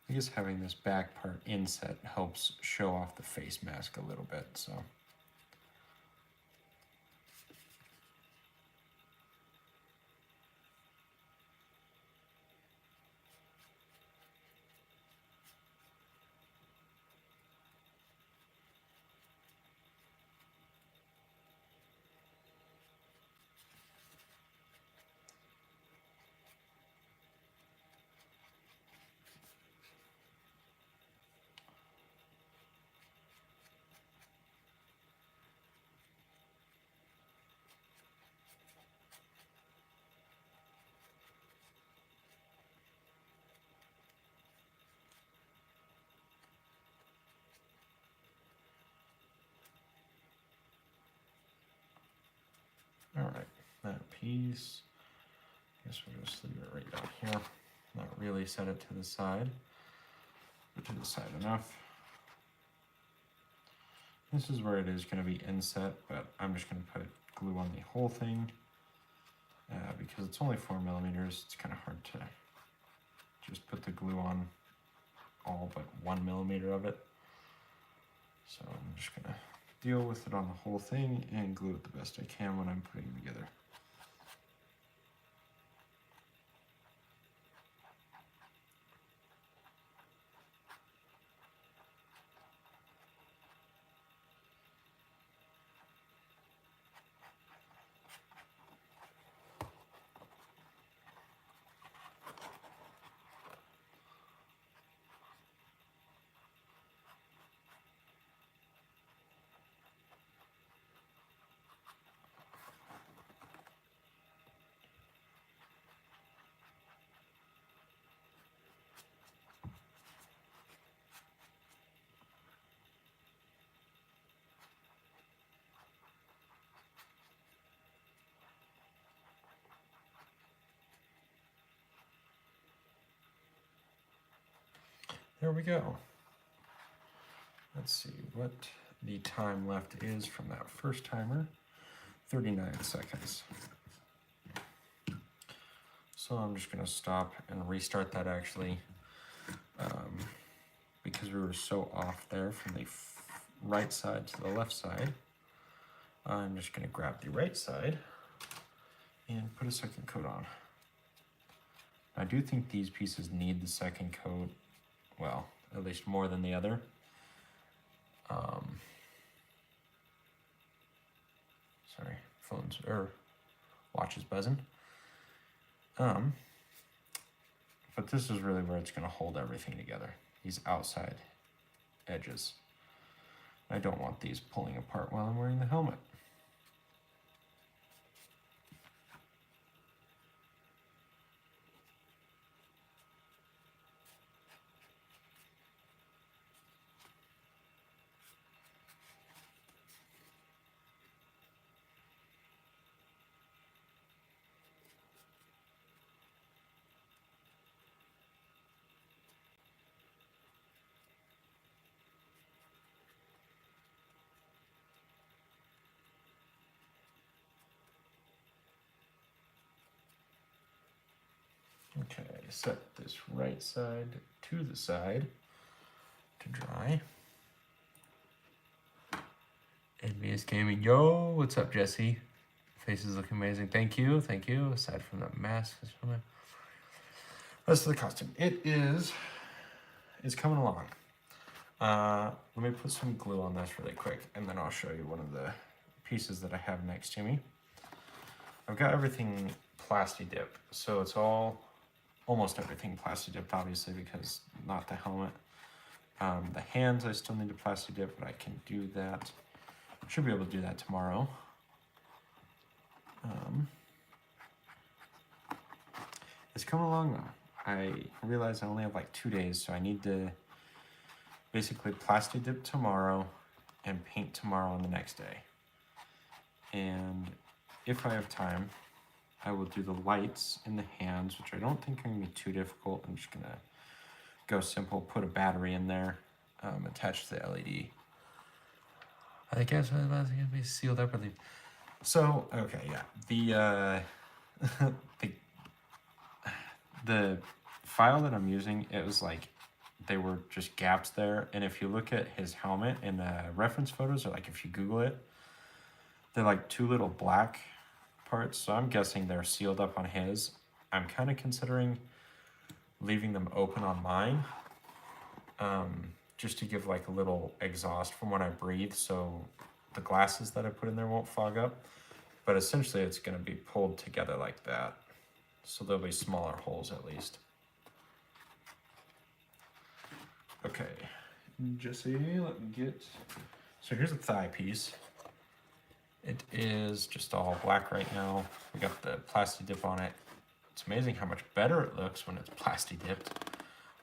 Speaker 1: I guess having this back part inset helps show off the face mask a little bit, so. All right, that piece, I guess we'll just leave it right down here. Not really set it to the side, but to the side enough. This is where it is going to be inset, but I'm just going to put glue on the whole thing because it's only 4 millimeters. It's kind of hard to just put the glue on all but 1 millimeter of it. So I'm just going to deal with it on the whole thing and glue it the best I can when I'm putting it together. There we go. Let's see what the time left is from that first timer. 39 seconds. So I'm just going to stop and restart that actually because we were so off there from the right side to the left side. I'm just going to grab the right side and put a second coat on. I do think these pieces need the second coat, well, at least more than the other. Sorry, phones or watches buzzing. But this is really where it's going to hold everything together, these outside edges. I don't want these pulling apart while I'm wearing the helmet. Okay, set this right side to the side to dry. NVS Gaming, yo, what's up, Jesse? Faces look amazing. Thank you, thank you. Aside from the mask, rest of the costume, it's coming along. Let me put some glue on this really quick, and then I'll show you one of the pieces that I have next to me. I've got everything plasti dipped, so it's almost everything plasti dipped, obviously, because not the helmet. The hands I still need to plasti dip, but I can do that. Should be able to do that tomorrow. It's coming along though. I realize I only have like 2 days, so I need to basically plasti dip tomorrow and paint tomorrow and the next day. And if I have time, I will do the lights in the hands, which I don't think are going to be too difficult. I'm just going to go simple, put a battery in there, attach the LED. I guess it's going to be sealed up. So, okay, yeah. The file that I'm using, it was like, they were just gaps there. And if you look at his helmet in the reference photos, or like if you Google it, they're like 2 little black parts. So I'm guessing they're sealed up on his. I'm kind of considering leaving them open on mine, just to give like a little exhaust from when I breathe, so the glasses that I put in there won't fog up. But essentially it's going to be pulled together like that, so there'll be smaller holes at least. Okay, Jesse, let me get, so here's a thigh piece. It is just all black right now. We got the plasti dip on it. It's amazing how much better it looks when it's plasti dipped,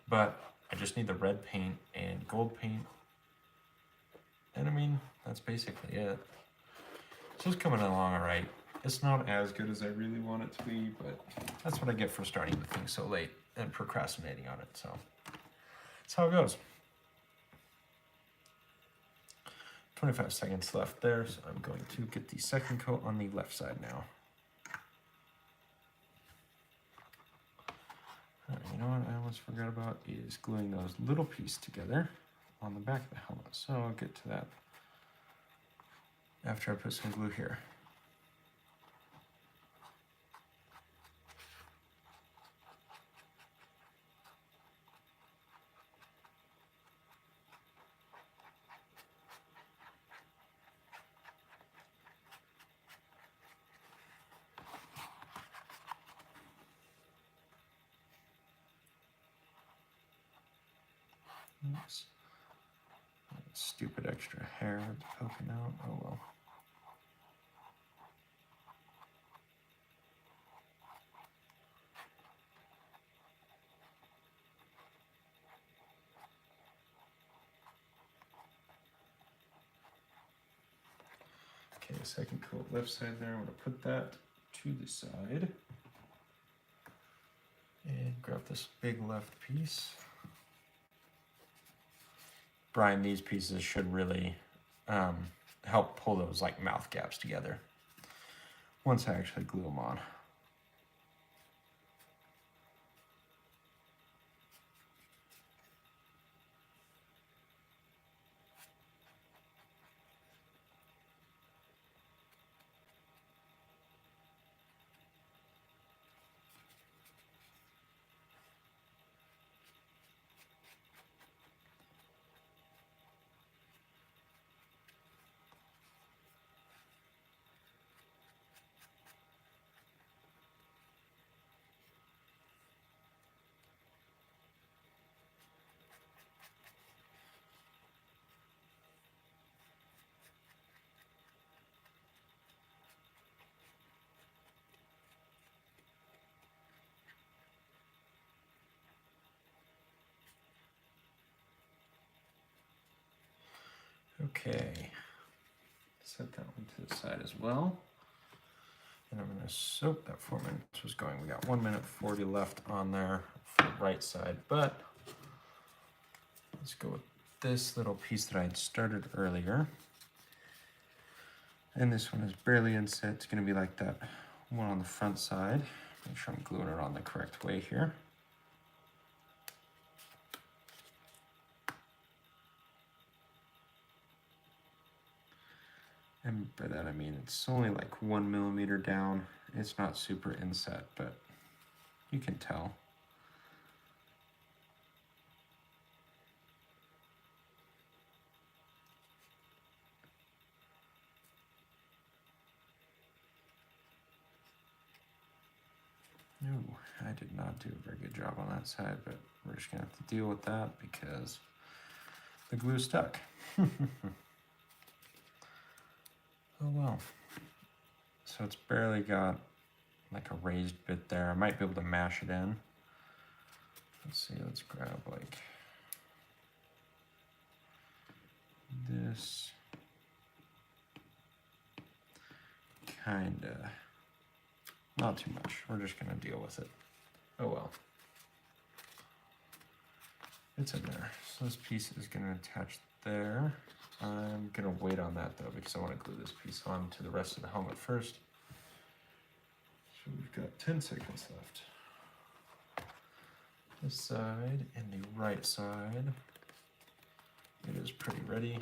Speaker 1: but I just need the red paint and gold paint. And I mean, that's basically it. So it's coming along all right. It's not as good as I really want it to be, but that's what I get for starting the thing so late and procrastinating on it. So that's how it goes. 25 seconds left there, so I'm going to get the second coat on the left side now. You know what I almost forgot about is gluing those little pieces together on the back of the helmet. So I'll get to that after I put some glue here. Oops. Stupid extra hair that's poking out. Oh well. Okay, second coat left side there. I'm going to put that to the side. And grab this big left piece. Brian, these pieces should really help pull those like mouth gaps together once I actually glue them on. Okay, set that one to the side as well. And I'm going to soak that 4 minutes was going. We got 1 minute 40 left on there for the right side, but let's go with this little piece that I had started earlier. And this one is barely inset. It's going to be like that one on the front side. Make sure I'm gluing it on the correct way here. And by that I mean it's only like 1 millimeter down. It's not super inset, but you can tell. No, I did not do a very good job on that side, but we're just gonna have to deal with that because the glue stuck. Oh well. So it's barely got like a raised bit there. I might be able to mash it in. Let's see, let's grab like this. Kinda. Not too much. We're just gonna deal with it. Oh well. It's in there. So this piece is gonna attach there. I'm gonna wait on that though because I want to glue this piece on to the rest of the helmet first. So we've got 10 seconds left. This side and the right side. It is pretty ready.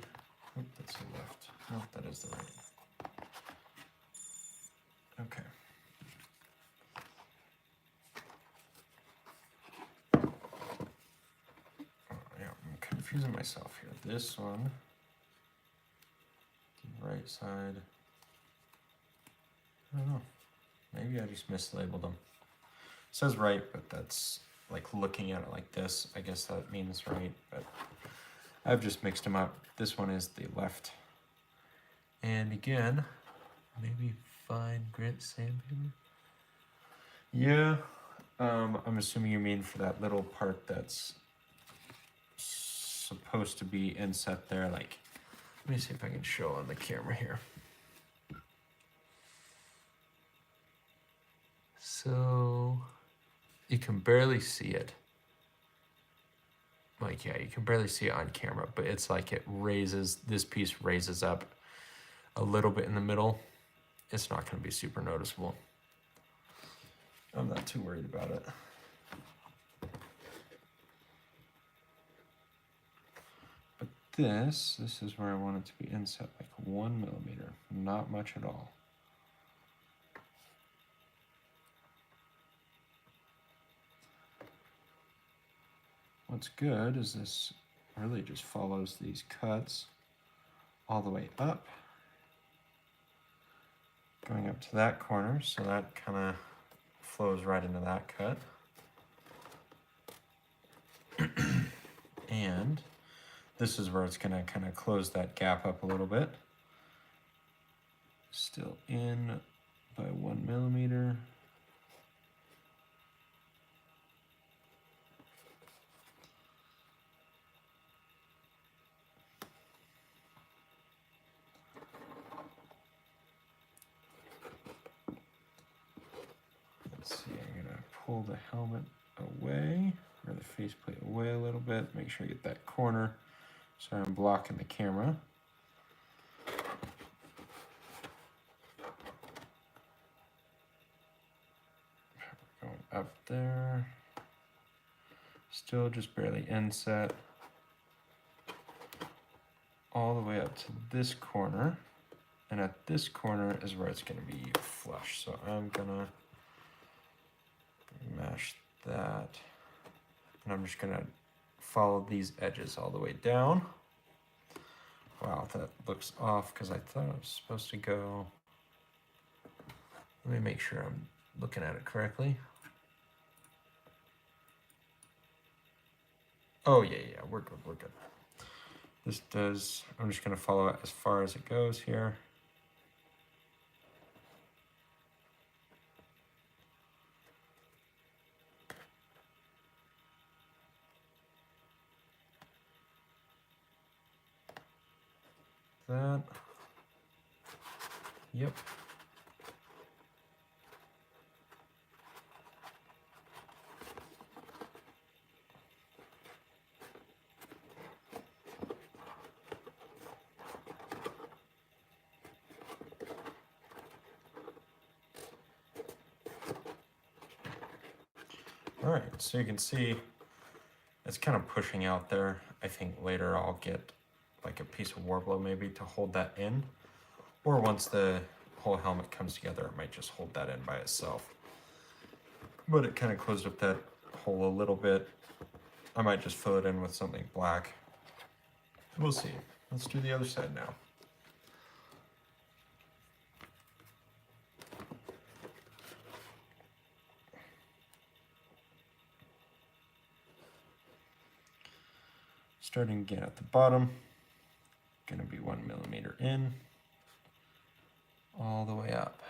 Speaker 1: Oh, that's the left. No, that is the right. Okay. Oh, yeah, I'm confusing myself here. This one, the right side. I don't know. Maybe I just mislabeled them. It says right, but that's like looking at it like this. I guess that means right, but I've just mixed them up. This one is the left. And again, maybe fine grit sandpaper. Yeah, I'm assuming you mean for that little part that's supposed to be inset there. Like, let me see if I can show on the camera here. So you can barely see it. Like, yeah, you can barely see it on camera, but it's like it raises, this piece raises up a little bit in the middle. It's not going to be super noticeable. I'm not too worried about it. But this is where I want it to be inset, like 1 millimeter, not much at all. What's good is this really just follows these cuts all the way up, going up to that corner, so that kind of flows right into that cut. And this is where it's going to kind of close that gap up a little bit. Still in by 1 millimeter. Let's see, I'm going to pull the helmet away, or the faceplate away a little bit. Make sure I get that corner. Sorry, I'm blocking the camera. Going up there. Still just barely inset. All the way up to this corner. And at this corner is where it's going to be flush. So I'm going to mash that. And I'm just going to follow these edges all the way down. Wow, that looks off because I thought it was supposed to go. Let me make sure I'm looking at it correctly. Oh, yeah, we're good, we're good. This does, I'm just going to follow it as far as it goes here. That. Yep. All right, so you can see it's kind of pushing out there. I think later I'll get like a piece of Warblow maybe to hold that in, or once the whole helmet comes together, it might just hold that in by itself. But it kind of closed up that hole a little bit. I might just fill it in with something black. We'll see. Let's do the other side now. Starting again at the bottom, gonna be 1 millimeter in, all the way up.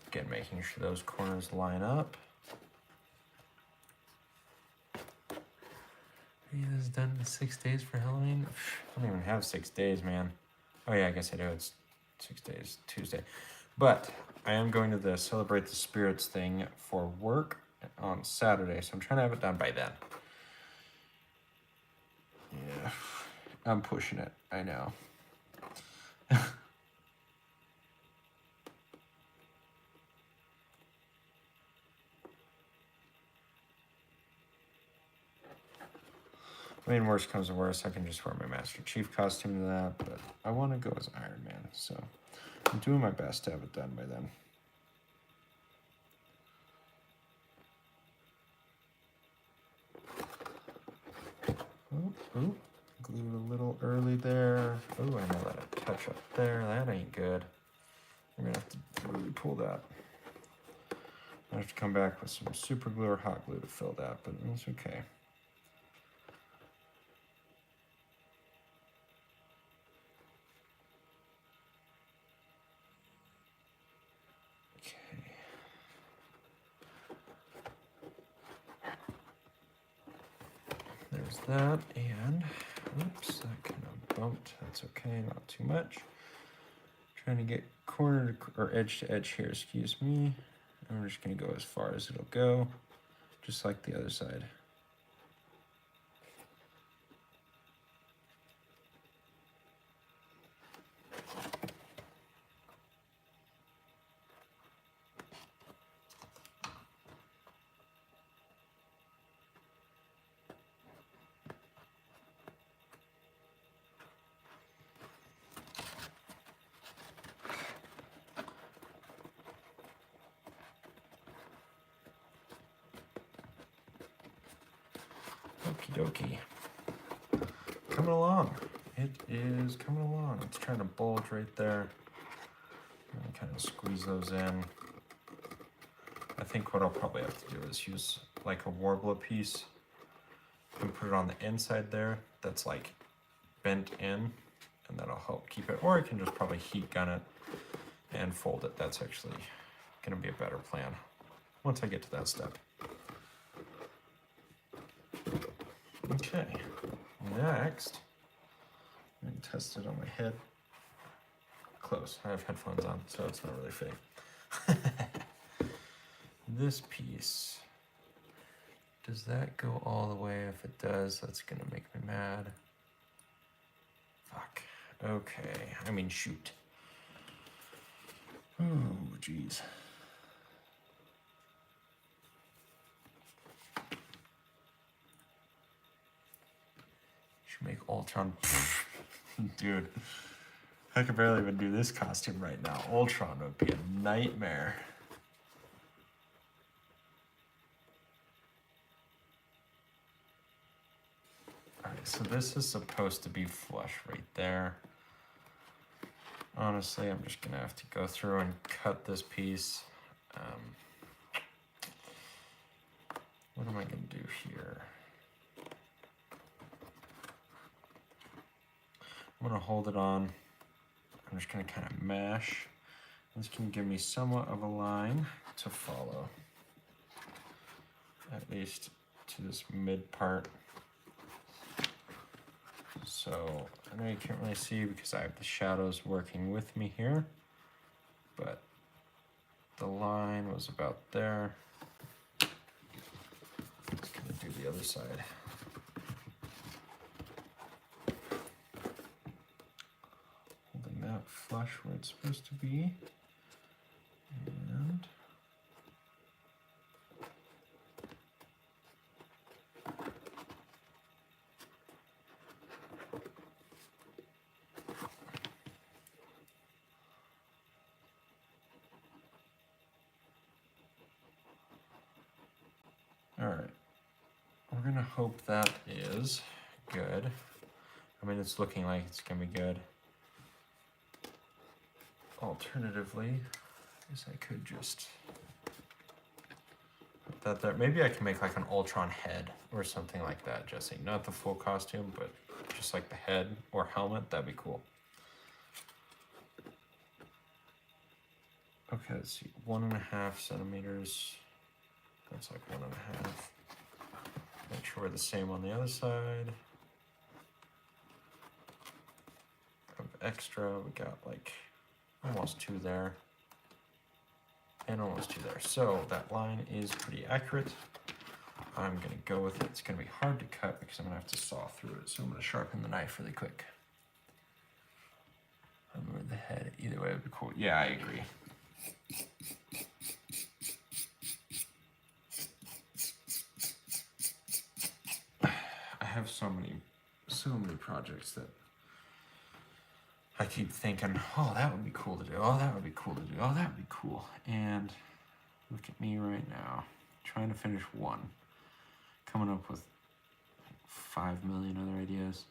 Speaker 1: Again, making sure those corners line up. Are you guys done in 6 days for Halloween? I don't even have 6 days, man. Oh yeah, I guess I do. It's 6 days, Tuesday. But I am going to the Celebrate the Spirits thing for work on Saturday, so I'm trying to have it done by then. Yeah, I'm pushing it, I know. I mean, worst comes to worst, I can just wear my Master Chief costume to that, but I want to go as Iron Man, so I'm doing my best to have it done by then. Oh, glued a little early there. Oh, I know that a touch up there. That ain't good. I'm gonna have to really pull that. I have to come back with some super glue or hot glue to fill that, but it's okay. There's that, and oops, that kind of bumped. That's okay, not too much. Trying to get corner to, or edge to edge here, excuse me. I'm just gonna go as far as it'll go, just like the other side. Okie dokie. Coming along. It is coming along. It's trying to bulge right there. And kind of squeeze those in. I think what I'll probably have to do is use like a Warblow piece and put it on the inside there that's like bent in, and that'll help keep it. Or I can just probably heat gun it and fold it. That's actually gonna be a better plan once I get to that step. Okay, next, I'm gonna test it on my head. Close, I have headphones on, so it's not really fitting. This piece, does that go all the way? If it does, that's gonna make me mad. Fuck, okay, I mean, shoot. Oh, jeez. Make Ultron. Dude, I could barely even do this costume right now. Ultron would be a nightmare. Alright, so this is supposed to be flush right there. Honestly, I'm just gonna have to go through and cut this piece. What am I gonna do here? I'm gonna hold it on. I'm just gonna kind of mash. This can give me somewhat of a line to follow. At least to this mid part. So, I know you can't really see because I have the shadows working with me here, but the line was about there. Just gonna do the other side. Holding that flush where it's supposed to be. And all right, we're gonna hope that is good. I mean, it's looking like it's gonna be good. Alternatively, I guess I could just put that there. Maybe I can make like an Ultron head or something like that, Jesse. Not the full costume, but just like the head or helmet. That'd be cool. Okay, let's see. 1.5 centimeters. That's like 1.5. Make sure we're the same on the other side. Of extra, we got like almost 2 there. And almost 2 there. So that line is pretty accurate. I'm gonna go with it. It's gonna be hard to cut because I'm gonna have to saw through it. So I'm gonna sharpen the knife really quick. I'll move the head. Either way would be cool. Yeah, I agree. I have so many projects that I keep thinking, oh, that would be cool to do. Oh, that would be cool to do. Oh, that would be cool. And look at me right now, trying to finish one, coming up with 5 million other ideas.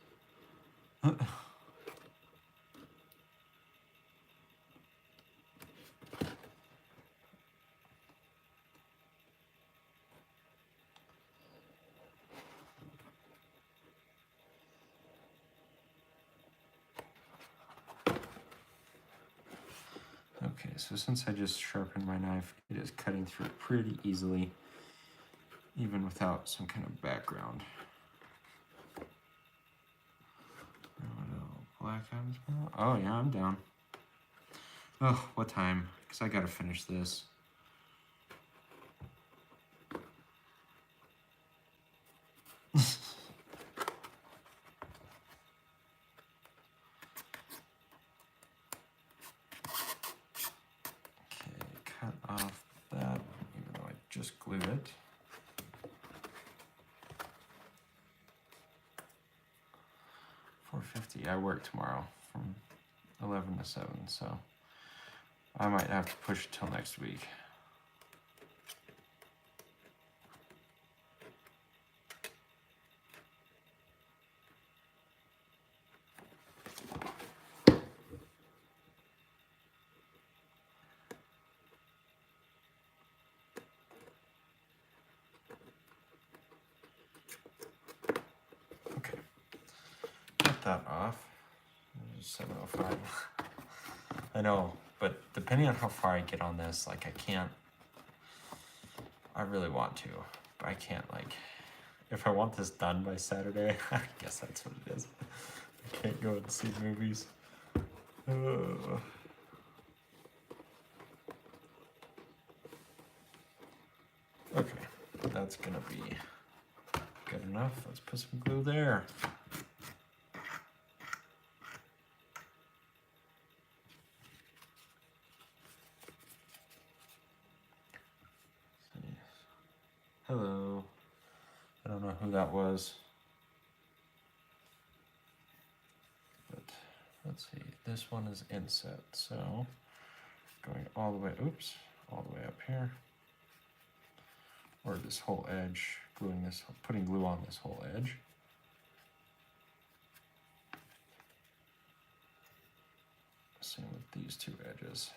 Speaker 1: Okay, so since I just sharpened my knife, it is cutting through pretty easily, even without some kind of background. Black Adams. Oh yeah, I'm down. Oh, what time? Because I gotta finish this. Cut off that, even though I just glued it. $4.50. I work tomorrow from 11 to 7, so I might have to push it till next week. That off. 7:05. I know, but depending on how far I get on this, like I really want to, but I can't, like, if I want this done by Saturday, I guess that's what it is. I can't go and see movies. Okay, that's gonna be good enough. Let's put some glue there. Hello. I don't know who that was. But let's see. This one is inset, so going all the way, all the way up here. Or this whole edge, putting glue on this whole edge. Same with these 2 edges.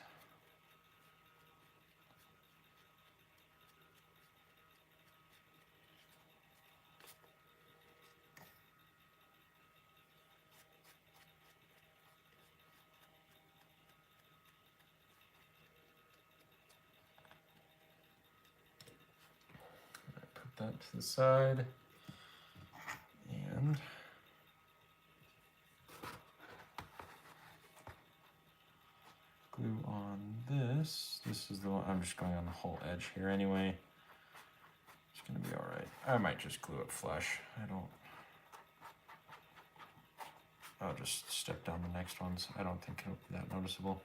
Speaker 1: Put that to the side. And glue on this. This is the one, I'm just going on the whole edge here anyway. Just gonna be alright. I might just glue it flush. I'll just step down the next ones. I don't think it'll be that noticeable.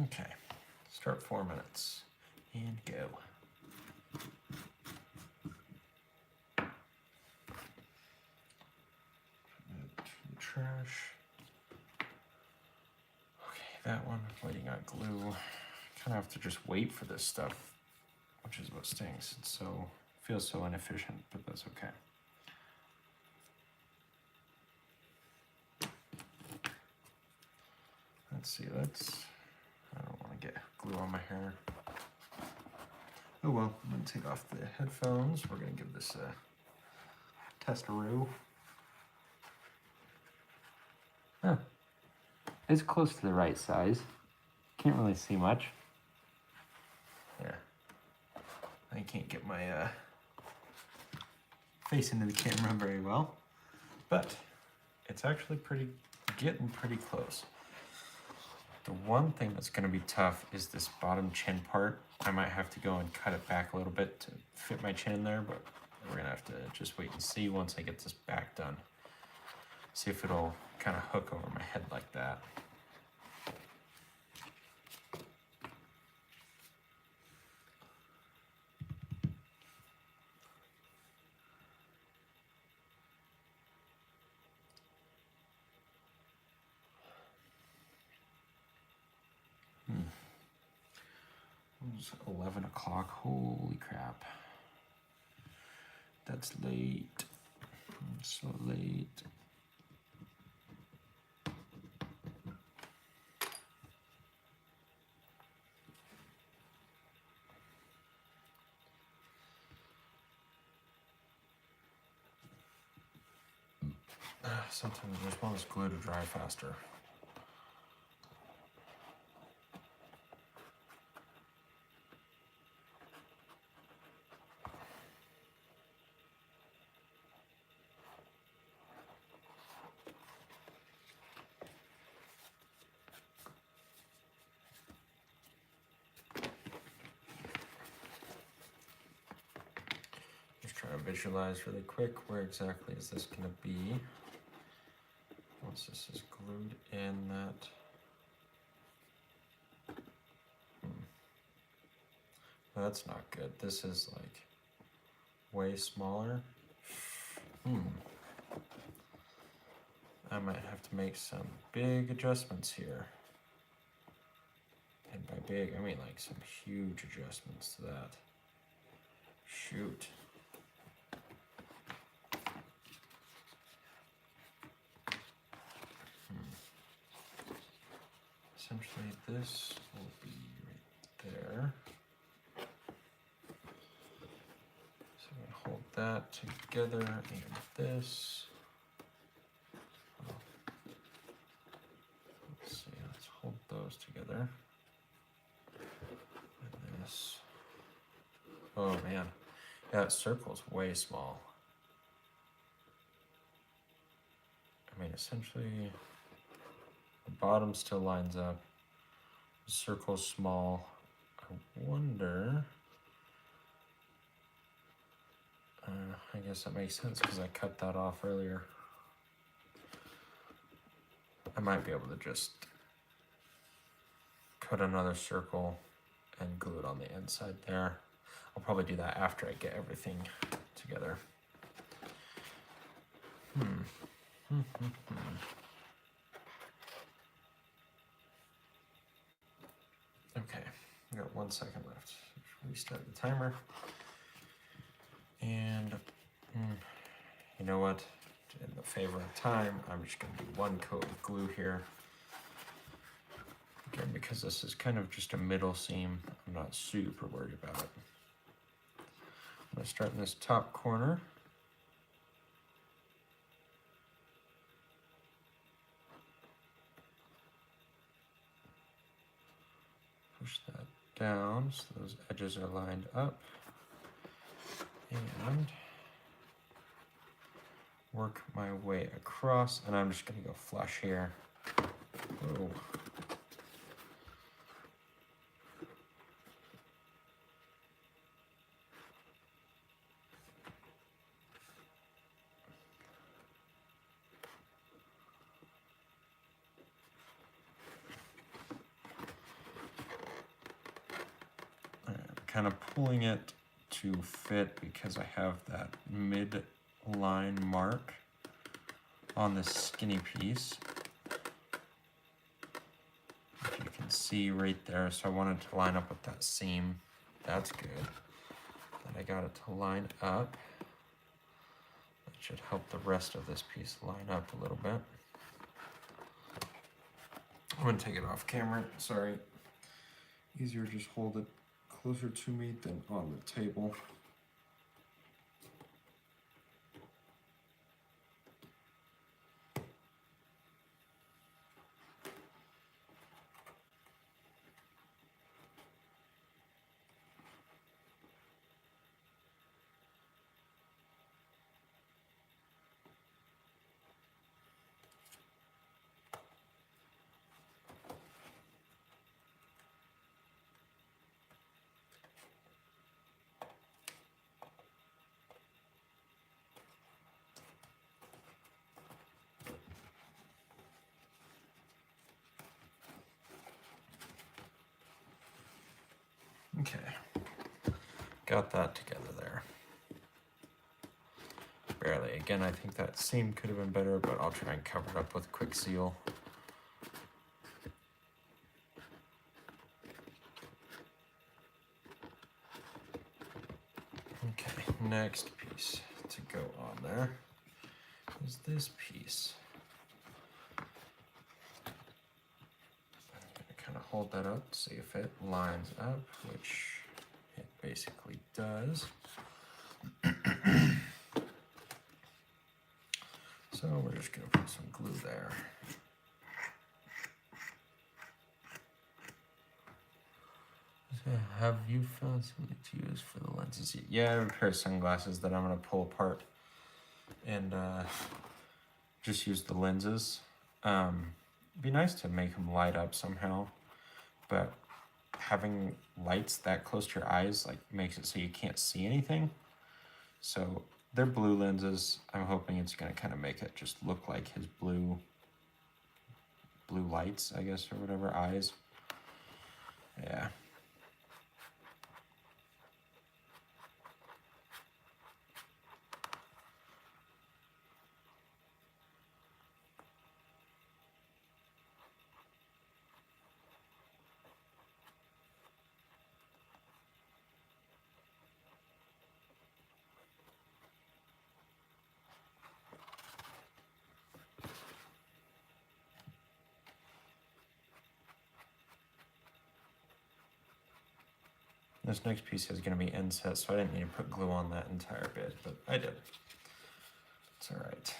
Speaker 1: Okay, start 4 minutes and go. Trash. Okay, that one, waiting on glue. Kind of have to just wait for this stuff, which is what stinks. Feels so inefficient, but that's okay. Let's see, I don't want to get glue on my hair. Oh well, I'm gonna take off the headphones. We're gonna give this a test-a-roo.
Speaker 2: Huh. It's close to the right size. Can't really see much.
Speaker 1: Yeah. I can't get my face into the camera very well, but it's actually getting pretty close. The one thing that's going to be tough is this bottom chin part. I might have to go and cut it back a little bit to fit my chin there, but we're going to have to just wait and see once I get this back done. See if it'll kind of hook over my head like that. It's 11 o'clock. Holy crap. That's late. It's so late. Sometimes I just want this glue to dry faster. Just trying to visualize really quick where exactly is this going to be once this is glued in that. That's not good. This is like way smaller. I might have to make some big adjustments here. And by big, I mean like some huge adjustments to that. Shoot. Essentially, this will be right there. So I'm gonna hold that together and this. Let's see, let's hold those together. And this. Oh man, that circle's way small. I mean, essentially, the bottom still lines up. The circle's small. I wonder. I guess that makes sense because I cut that off earlier. I might be able to just cut another circle and glue it on the inside there. I'll probably do that after I get everything together. Okay, we got 1 second left. Restart the timer. And you know what? In the favor of time, I'm just going to do one coat of glue here. Again, because this is kind of just a middle seam, I'm not super worried about it. I'm going to start in this top corner. Push that down so those edges are lined up. And work my way across, and I'm just gonna go flush here. Whoa. I'm kind of pulling it to fit because I have that mid-line mark on this skinny piece. If you can see right there, so I wanted to line up with that seam. That's good. Then I got it to line up. That should help the rest of this piece line up a little bit. I'm gonna take it off camera, sorry. Easier just hold it closer to me than on the table. Okay, got that together there. Barely. Again, I think that seam could have been better, but I'll try and cover it up with Quick Seal. Okay, next piece to go on there is this piece. Kind of hold that up, see if it lines up, which it basically does. So we're just going to put some glue there. So have you found something to use for the lenses? Yeah, I have a pair of sunglasses that I'm going to pull apart and just use the lenses. It'd be nice to make them light up somehow, but having lights that close to your eyes like makes it so you can't see anything. So they're blue lenses. I'm hoping it's going to kind of make it just look like his blue lights, I guess, or whatever, eyes. Yeah. This next piece is going to be inset, so I didn't need to put glue on that entire bit, but I did. It's all right.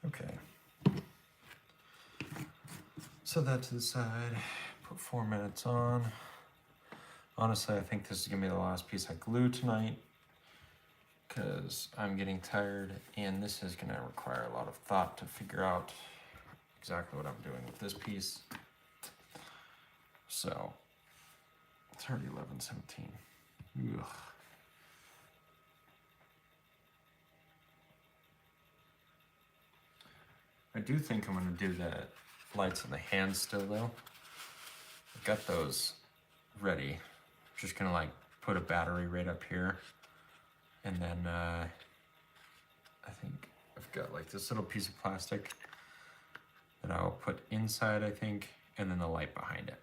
Speaker 1: Okay. So that to the side, put 4 minutes on. Honestly, I think this is gonna be the last piece I glue tonight because I'm getting tired and this is gonna require a lot of thought to figure out exactly what I'm doing with this piece. So it's already 11:17. Ugh. I do think I'm going to do the lights in the hands still though. I've got those ready. Just going to like put a battery right up here. And then I think I've got like this little piece of plastic that I'll put inside, I think, and then the light behind it.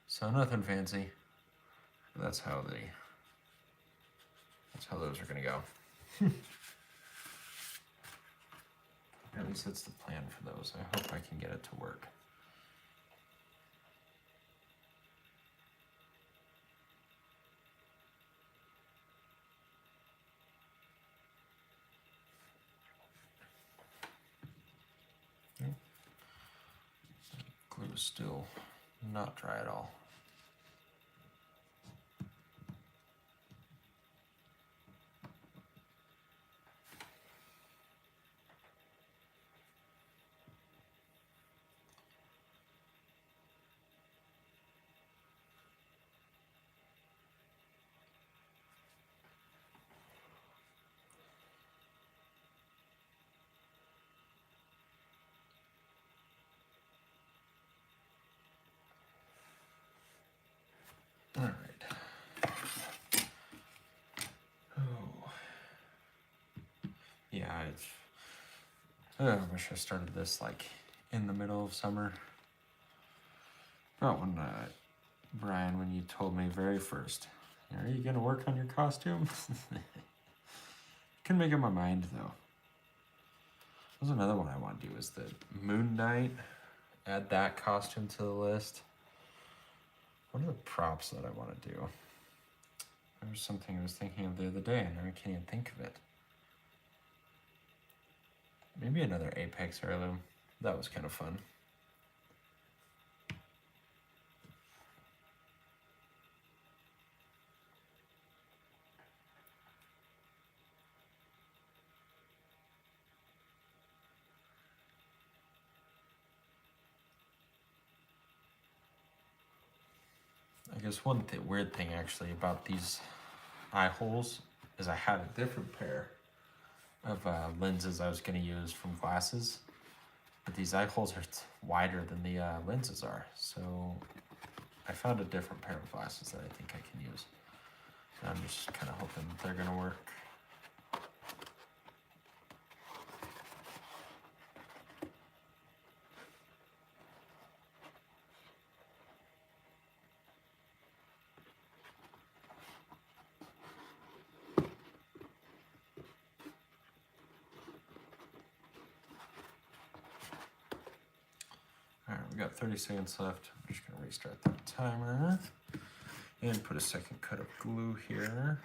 Speaker 1: So nothing fancy. But that's how those are gonna go. At least that's the plan for those. I hope I can get it to work. Glue is still not dry at all. All right. Oh. Yeah, I wish I started this like in the middle of summer. About when, Brian, when you told me very first, are you gonna work on your costume? Couldn't make up my mind though. There's another one I want to do is the Moon Knight. Add that costume to the list. What are the props that I want to do? There was something I was thinking of the other day and I can't even think of it. Maybe another Apex heirloom. That was kind of fun. I guess one weird thing actually about these eye holes is I had a different pair of lenses I was going to use from glasses, but these eye holes are wider than the lenses are, so I found a different pair of glasses that I think I can use. And I'm just kind of hoping they're going to work. Alright, we got 30 seconds left. I'm just going to restart that timer and put a second cut of glue here.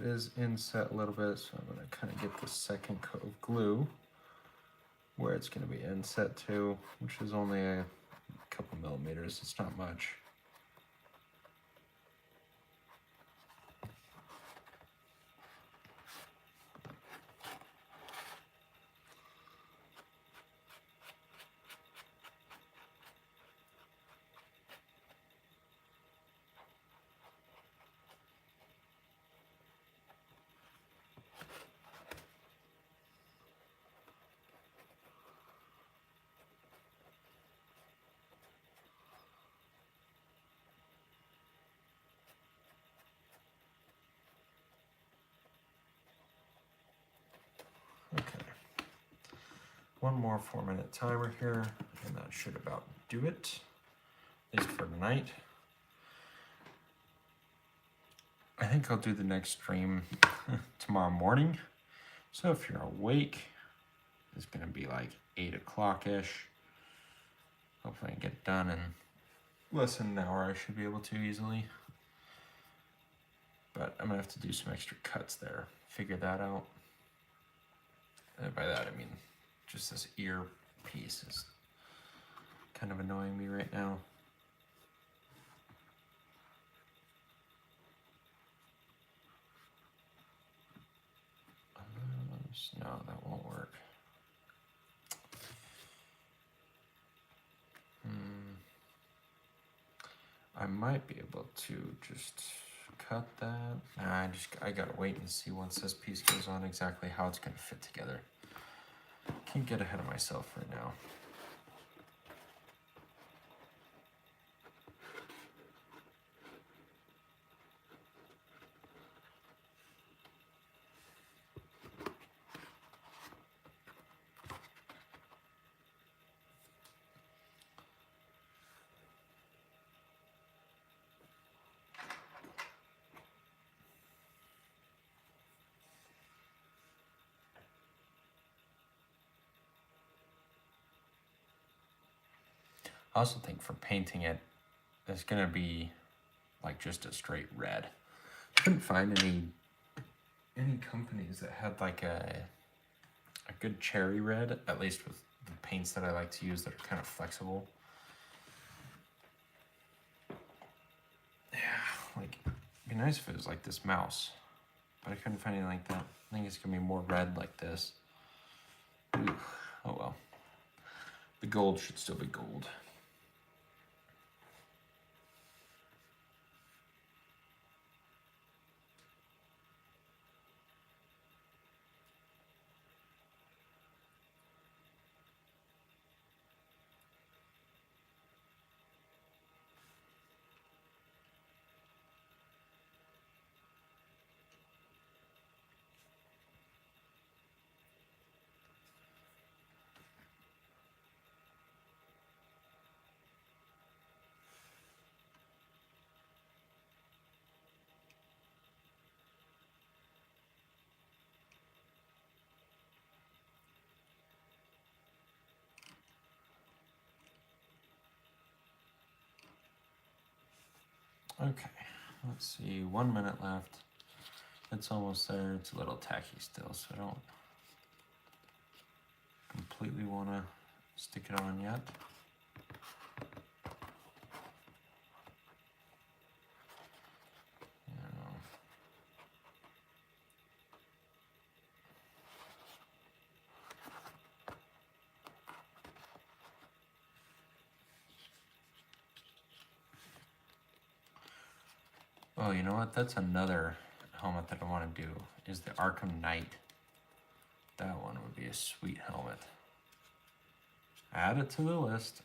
Speaker 1: It is inset a little bit, so I'm going to kind of get the second coat of glue where it's going to be inset to, which is only a couple millimeters. It's not much. Okay, one more 4-minute timer here, and that should about do it, at least for tonight. I think I'll do the next stream tomorrow morning. So if you're awake, it's gonna be like 8 o'clock-ish. Hopefully I can get it done in less than an hour. I should be able to easily. But I'm gonna have to do some extra cuts there. Figure that out. And by that I mean just this ear piece is kind of annoying me right now. No, that won't work. I might be able to just cut that. Nah, I gotta wait and see once this piece goes on exactly how it's gonna fit together. Can't get ahead of myself right now. I also think for painting it, it's gonna be like just a straight red. Couldn't find any companies that had like a good cherry red, at least with the paints that I like to use that are kind of flexible. Yeah, like it'd be nice if it was like this mouse, but I couldn't find anything like that. I think it's gonna be more red like this. Ooh, oh well. The gold should still be gold. Okay, let's see, 1 minute left. It's almost there. It's a little tacky still, so I don't completely want to stick it on yet. Oh, you know what? That's another helmet that I want to do, is the Arkham Knight. That one would be a sweet helmet. Add it to the list.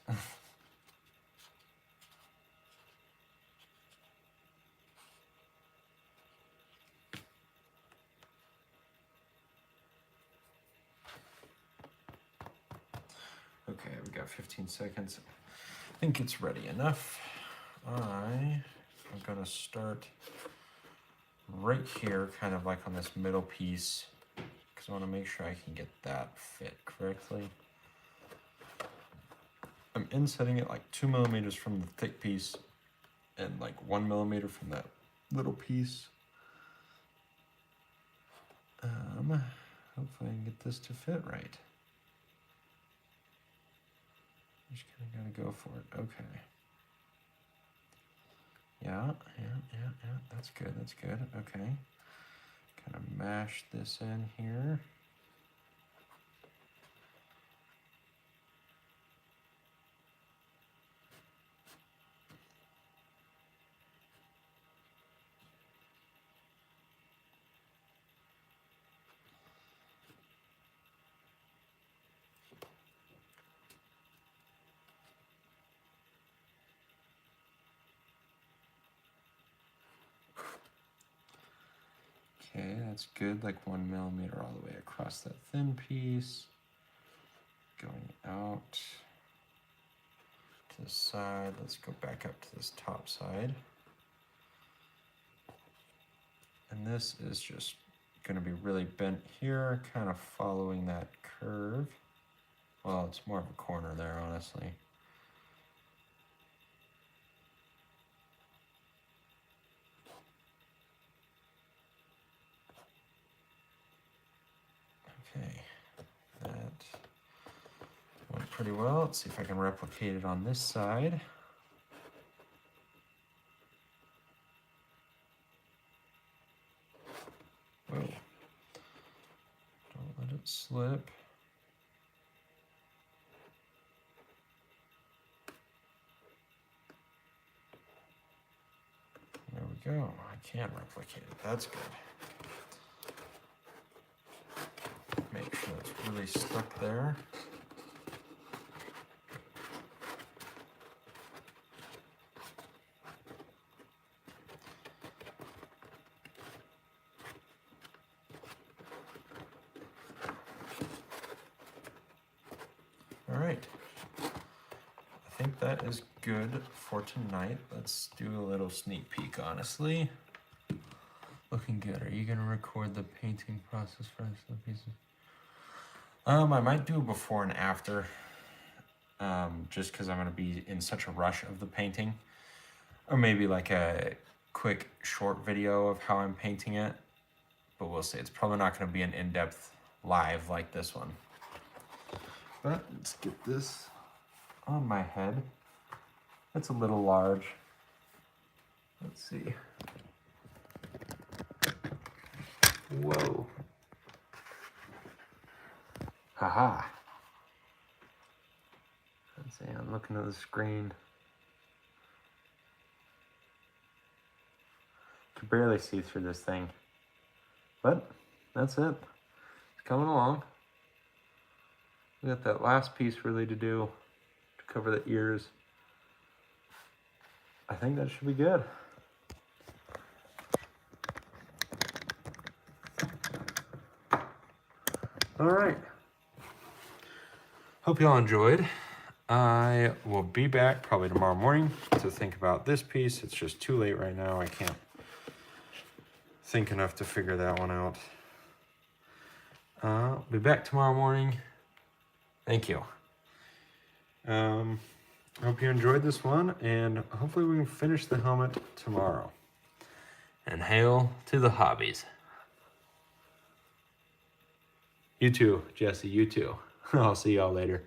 Speaker 1: Okay, we got 15 seconds. I think it's ready enough. I'm gonna start right here, kind of like on this middle piece, because I want to make sure I can get that fit correctly. I'm insetting it like 2 millimeters from the thick piece and like 1 millimeter from that little piece. Hopefully I can get this to fit right. Just kind of gotta go for it. Okay. Yeah. That's good. That's good. Okay. Kind of mash this in here. Okay, that's good, like 1 millimeter all the way across that thin piece. Going out to the side. Let's go back up to this top side. And this is just going to be really bent here, kind of following that curve. Well, it's more of a corner there, honestly. Okay, that went pretty well. Let's see if I can replicate it on this side. Whoa. Don't let it slip. There we go. I can replicate it. That's good. Make sure it's really stuck there. All right. I think that is good for tonight. Let's do a little sneak peek, honestly. Looking good. Are you going to record the painting process for the pieces? I might do a before and after, just because I'm going to be in such a rush of the painting. Or maybe like a quick short video of how I'm painting it. But we'll see. It's probably not going to be an in-depth live like this one. But let's get this on my head. It's a little large. Let's see. Whoa. Haha. Let's see, I'm looking at the screen. Can barely see through this thing. But that's it. It's coming along. We got that last piece really to do to cover the ears. I think that should be good. All right. Hope y'all enjoyed. I will be back probably tomorrow morning to think about this piece. It's just too late right now. I can't think enough to figure that one out. I'll be back tomorrow morning. Thank you. I hope you enjoyed this one, and hopefully we can finish the helmet tomorrow. And hail to the hobbies. You too, Jesse, you too. I'll see y'all later.